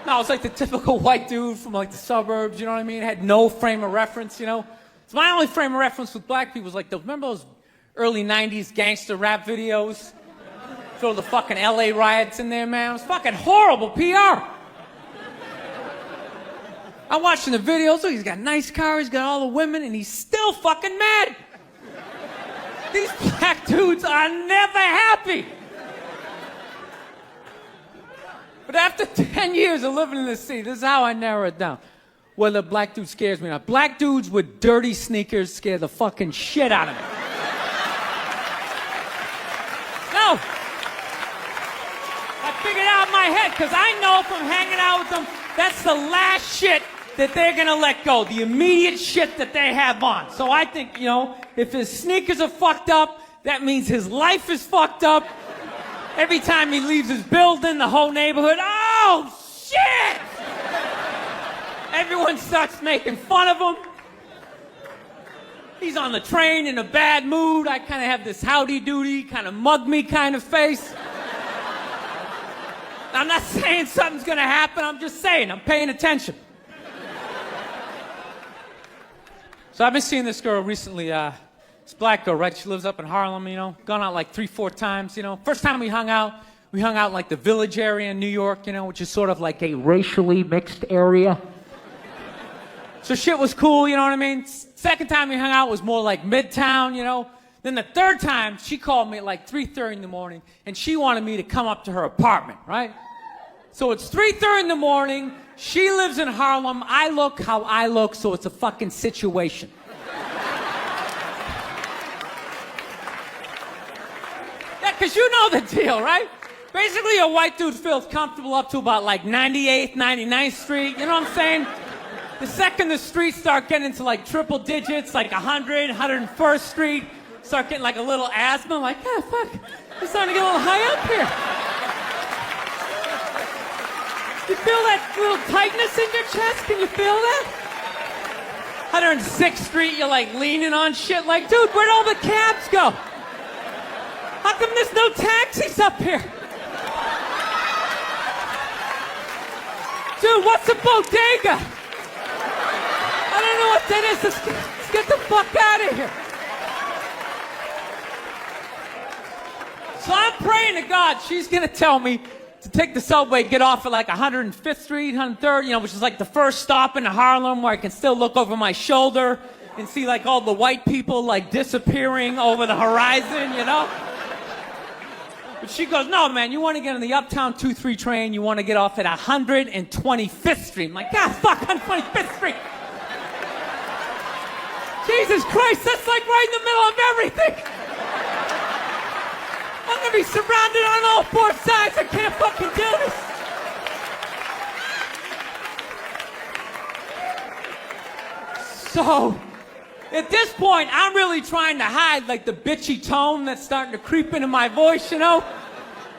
No, I was like the typical white dude from, like, the suburbs, you know what I mean? Had no frame of reference, you know? So my only frame of reference with black people was, like, remember those early 90s gangster rap videos? Throw the fucking LA riots in there, man. It was fucking horrible PR. I'm watching the videos, oh, he's got a nice car, he's got all the women, and he's still fucking mad. These black dudes are never happy. But after 10 years of living in the city, this is how I narrow it down. Whether a black dude scares me or not. Black dudes with dirty sneakers scare the fucking shit out of me. No. I figured out in my head, because I know if I'm hanging out with them, that's the last shit that they're gonna let go, the immediate shit that they have on. So I think, you know, if his sneakers are fucked up, that means his life is fucked up. Every time he leaves his building, the whole neighborhood, oh shit! Everyone starts making fun of him. He's on the train in a bad mood. I kind of have this howdy-doody, kind of mug-me kind of face. I'm not saying something's gonna happen, I'm just saying, I'm paying attention. So I've been seeing this girl recently, this black girl, right? She lives up in Harlem, you know, gone out like 3-4 times, you know. First time we hung out in like the Village area in New York, you know, which is sort of like a racially mixed area. So shit was cool, you know what I mean? Second time we hung out was more like Midtown, you know. Then the third time, she called me at like 3:30 in the morning, and she wanted me to come up to her apartment, right? So it's 3:30 in the morning, she lives in Harlem, I look how I look, so it's a fucking situation. Yeah, because you know the deal, right? Basically, a white dude feels comfortable up to about like 98th, 99th Street, you know what I'm saying? The second the streets start getting into like triple digits, like 100, 101st Street, start getting like a little asthma, like, yeah, fuck, it's starting to get a little high up here. You feel that little tightness in your chest? Can you feel that? 106th Street, you're like leaning on shit like, dude, where'd all the cabs go? How come there's no taxis up here? Dude, what's a bodega? I don't know what that is. Let's get the fuck out of here. So I'm praying to God she's gonna tell me to take the subway, get off at like 105th Street, 103rd, you know, which is like the first stop in Harlem where I can still look over my shoulder and see like all the white people like disappearing over the horizon, you know? But she goes, no, man, you want to get on the Uptown 2-3 train, you want to get off at 125th Street. I'm like, God, fuck, 125th Street. Jesus Christ, that's like right in the middle of everything. I'm going to be surrounded on all four sides. I can't fucking do this. So, at this point, I'm really trying to hide like the bitchy tone that's starting to creep into my voice, you know?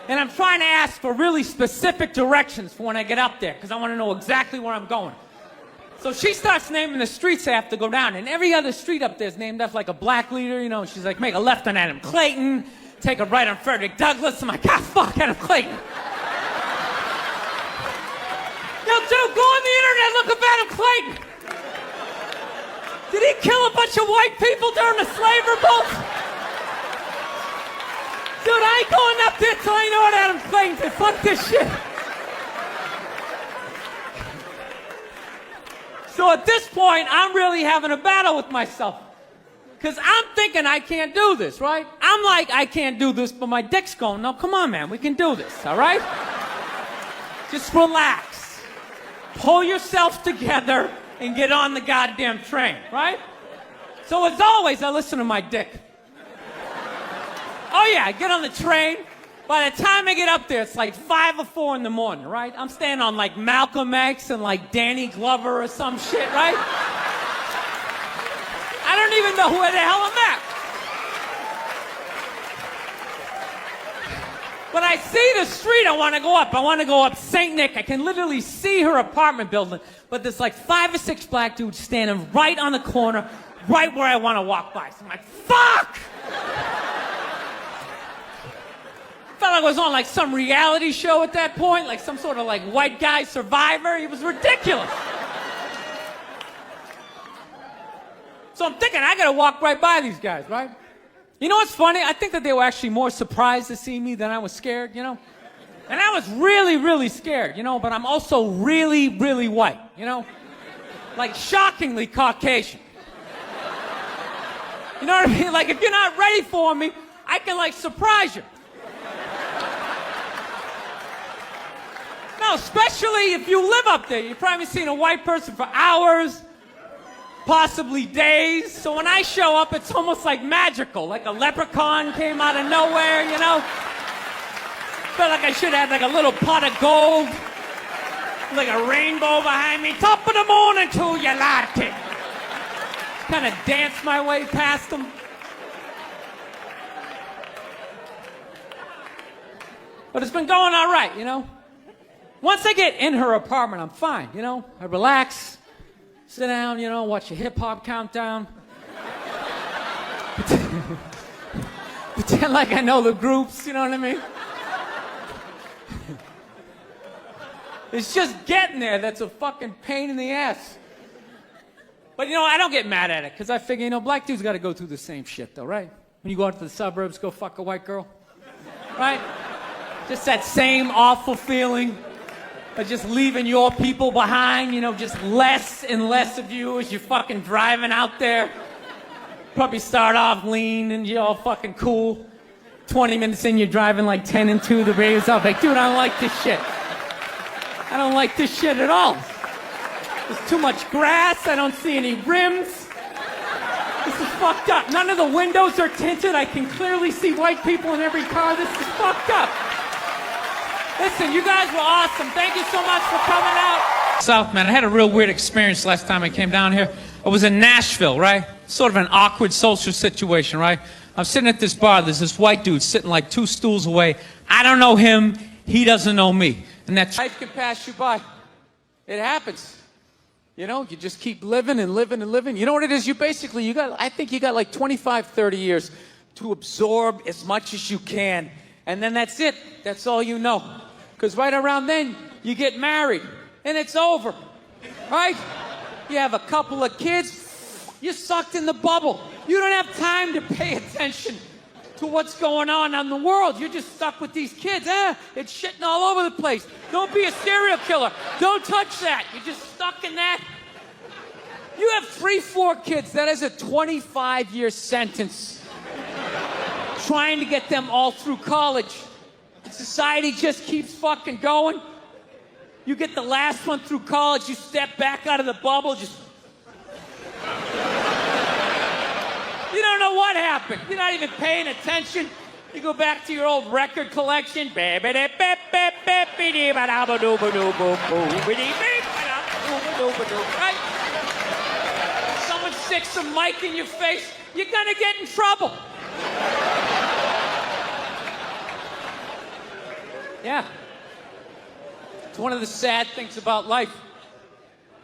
And I'm trying to ask for really specific directions for when I get up there, because I want to know exactly where I'm going. So she starts naming the streets I have to go down, and every other street up there is named after like a black leader, you know? She's like, make a left on Adam Clayton, take a right on Frederick Douglass. I'm like, ah, fuck, Adam Clayton. Yo, dude, go on the internet, look up Adam Clayton. Did he kill a bunch of white people during the slave revolt? Dude, I ain't going up there till I know what Adam Clayton said. Fuck this shit. So at this point, I'm really having a battle with myself. Because I'm thinking I can't do this, right? I'm like, I can't do this, but my dick's going, no, come on, man, we can do this, all right? Just relax. Pull yourself together and get on the goddamn train, right? So as always, I listen to my dick. Oh yeah, I get on the train. By the time I get up there, it's like 5 or 4 in the morning, right? I'm staying on like Malcolm X and like Danny Glover or some shit, right? I don't even know where the hell I'm at. But I see the street I want to go up. I want to go up St. Nick. I can literally see her apartment building. But there's like 5 or 6 black dudes standing right on the corner, right where I want to walk by. So I'm like, fuck! Felt like I was on like some reality show at that point, like some sort of like white guy survivor. It was ridiculous. So I'm thinking, I gotta walk right by these guys, right? You know what's funny? I think that they were actually more surprised to see me than I was scared, you know? And I was really, really scared, you know, but I'm also really, really white, you know? Like shockingly Caucasian. You know what I mean? Like if you're not ready for me, I can like surprise you. No, especially if you live up there. You've probably seen a white person for hours, possibly days. So when I show up, it's almost like magical, like a leprechaun came out of nowhere, you know? Felt like I should have like a little pot of gold, like a rainbow behind me. Top of the morning to you, latte. Kind of dance my way past them. But it's been going all right, you know? Once I get in her apartment, I'm fine, you know? I relax, sit down, you know, watch a hip-hop countdown. Pretend like I know the groups, you know what I mean? It's just getting there that's a fucking pain in the ass. But, you know, I don't get mad at it, because I figure, you know, black dudes got to go through the same shit, though, right? When you go out to the suburbs, go fuck a white girl, right? Just that same awful feeling of just leaving your people behind, you know, just less and less of you as you're fucking driving out there. Probably start off lean and you're all fucking cool. 20 minutes in, you're driving like 10 and 2, the radio's off. Like, dude, I don't like this shit. I don't like this shit at all. There's too much grass, I don't see any rims. This is fucked up. None of the windows are tinted. I can clearly see white people in every car. This is fucked up. Listen, you guys were awesome. Thank you so much for coming out. South, man, I had a real weird experience last time I came down here. I was in Nashville, right? Sort of an awkward social situation, right? I'm sitting at this bar. There's this white dude sitting like 2 stools away. I don't know him. He doesn't know me. And that life can pass you by. It happens. You know, you just keep living and living and living. You know what it is? I think you got like 25, 30 years to absorb as much as you can. And then that's it. That's all you know. Because right around then, you get married. And it's over. Right? You have a couple of kids. You're sucked in the bubble. You don't have time to pay attention to what's going on in the world. You're just stuck with these kids. It's shitting all over the place. Don't be a serial killer. Don't touch that. You're just stuck in that. You have 3, 4 kids, that is a 25-year sentence. Trying to get them all through college. Society just keeps fucking going. You get the last one through college, you step back out of the bubble, just... You don't know what happened. You're not even paying attention. You go back to your old record collection. Right? Someone sticks some mic in your face, you're gonna get in trouble. Yeah. It's one of the sad things about life.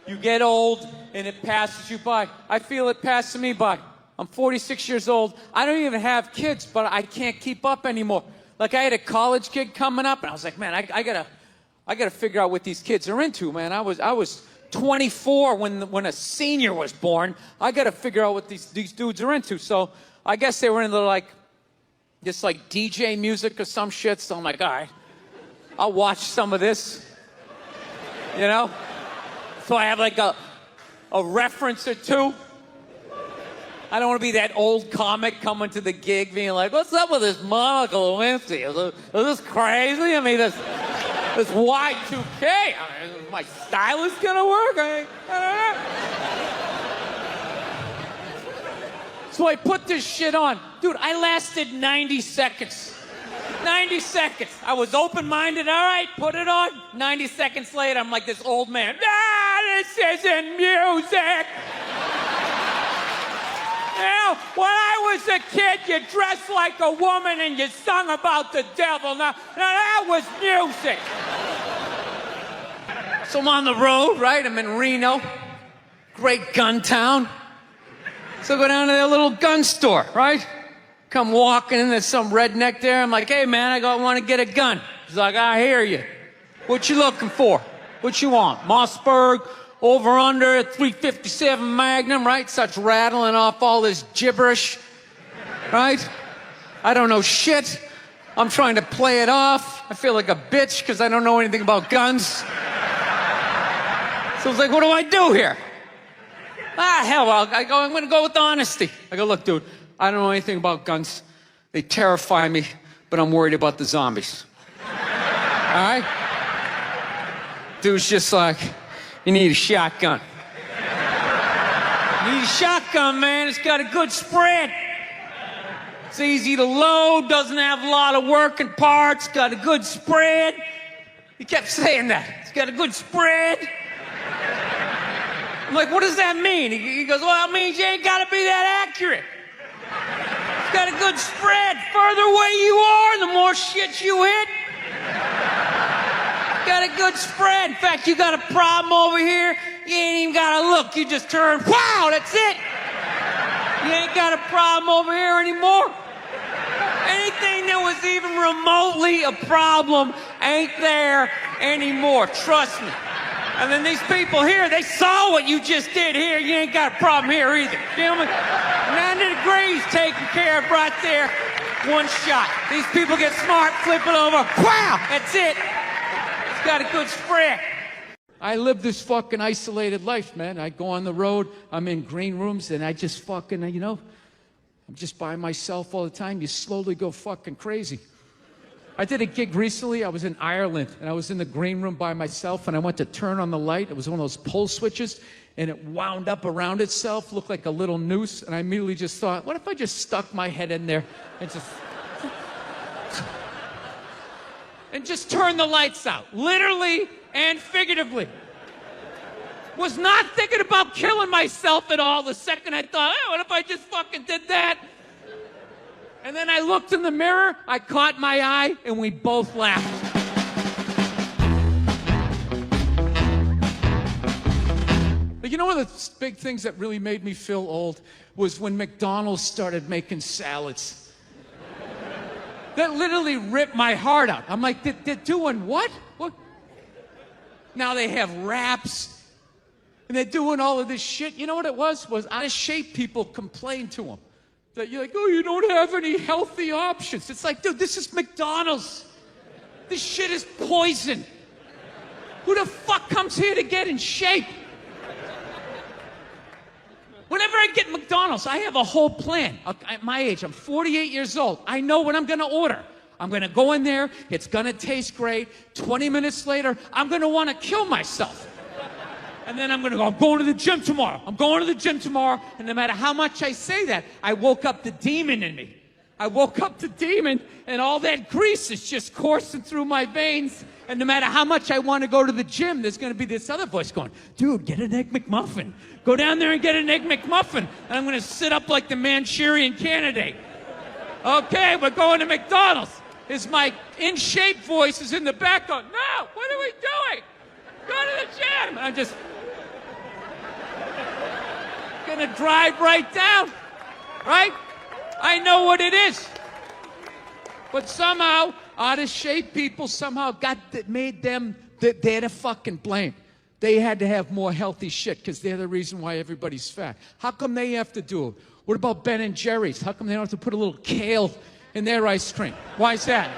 You get old and it passes you by. I feel it passing me by. I'm 46 years old. I don't even have kids, but I can't keep up anymore. Like, I had a college gig coming up, and I was like, man, I gotta figure out what these kids are into, man. I was 24 when a senior was born. I gotta figure out what these dudes are into. So I guess they were into like DJ music or some shit. So I'm like, all right, I'll watch some of this. You know? So I have like a reference or two. I don't want to be that old comic coming to the gig being like, what's up with this Monica Lewinsky? Is this crazy? I mean, this Y2K, I mean, is my stylist gonna work? I don't know. So I put this shit on. Dude, I lasted 90 seconds. 90 seconds. I was open-minded, all right, put it on. 90 seconds later, I'm like this old man. This isn't music. Now, when I was a kid, you dressed like a woman and you sung about the devil. Now that was music. So I'm on the road, right? I'm in Reno. Great gun town. So I go down to their little gun store, right? Come walking in, there's some redneck there. I'm like, hey, man, I want to get a gun. He's like, I hear you. What you looking for? What you want? Mossberg? Over under 357 Magnum, right? Starts rattling off all this gibberish, right? I don't know shit. I'm trying to play it off. I feel like a bitch because I don't know anything about guns. So I was like, what do I do here? Hell, I'm going to go with honesty. I go, look, dude, I don't know anything about guns. They terrify me, but I'm worried about the zombies. All right? Dude's just like... You need a shotgun. You need a shotgun, man. It's got a good spread. It's easy to load, doesn't have a lot of working parts, got a good spread. He kept saying that. It's got a good spread. I'm like, what does that mean? He goes, well, it means you ain't got to be that accurate. It's got a good spread. Further away you are, the more shit you hit. Got a good spread. In fact, you got a problem over here, you ain't even gotta look. You just turn, wow, that's it. You ain't got a problem over here anymore. Anything that was even remotely a problem ain't there anymore. Trust me. And then these people here, they saw what you just did here. You ain't got a problem here either. Gentlemen, 90 degrees taken care of right there. One shot. These people get smart, flip it over. Wow, that's it. Got a good spread. I live this fucking isolated life, man. I go on the road, I'm in green rooms, and I just fucking, you know, I'm just by myself all the time. You slowly go fucking crazy. I did a gig recently. I was in Ireland, and I was in the green room by myself, and I went to turn on the light. It was one of those pull switches, and it wound up around itself, looked like a little noose, and I immediately just thought, what if I just stuck my head in there and just turn the lights out, literally and figuratively. Was not thinking about killing myself at all the second I thought, hey, what if I just fucking did that? And then I looked in the mirror, I caught my eye, and we both laughed. But you know one of the big things that really made me feel old was when McDonald's started making salads. That literally ripped my heart out. I'm like, they're doing what? What? Now they have wraps, and they're doing all of this shit. You know what it was? Was out of shape people complained to them. That you're like, oh, you don't have any healthy options. It's like, dude, this is McDonald's. This shit is poison. Who the fuck comes here to get in shape? whenever I get McDonald's, I have a whole plan. At my age, I'm 48 years old. I know what I'm going to order. I'm going to go in there. It's going to taste great. 20 minutes later, I'm going to want to kill myself. And then I'm going to go, I'm going to the gym tomorrow. I'm going to the gym tomorrow. And no matter how much I say that, I woke up the demon in me. I woke up the demon, and all that grease is just coursing through my veins. And no matter how much I want to go to the gym, there's going to be this other voice going, dude, get an Egg McMuffin. Go down there and get an Egg McMuffin. And I'm going to sit up like the Manchurian Candidate. Okay, we're going to McDonald's. Is my in-shape voice is in the back going, no, what are we doing? Go to the gym. And I'm just going to drive right down, right? I know what it is. But somehow, out-of-shape people somehow made them, they're the fucking blame. They had to have more healthy shit because they're the reason why everybody's fat. How come they have to do it? What about Ben and Jerry's? How come they don't have to put a little kale in their ice cream? Why is that?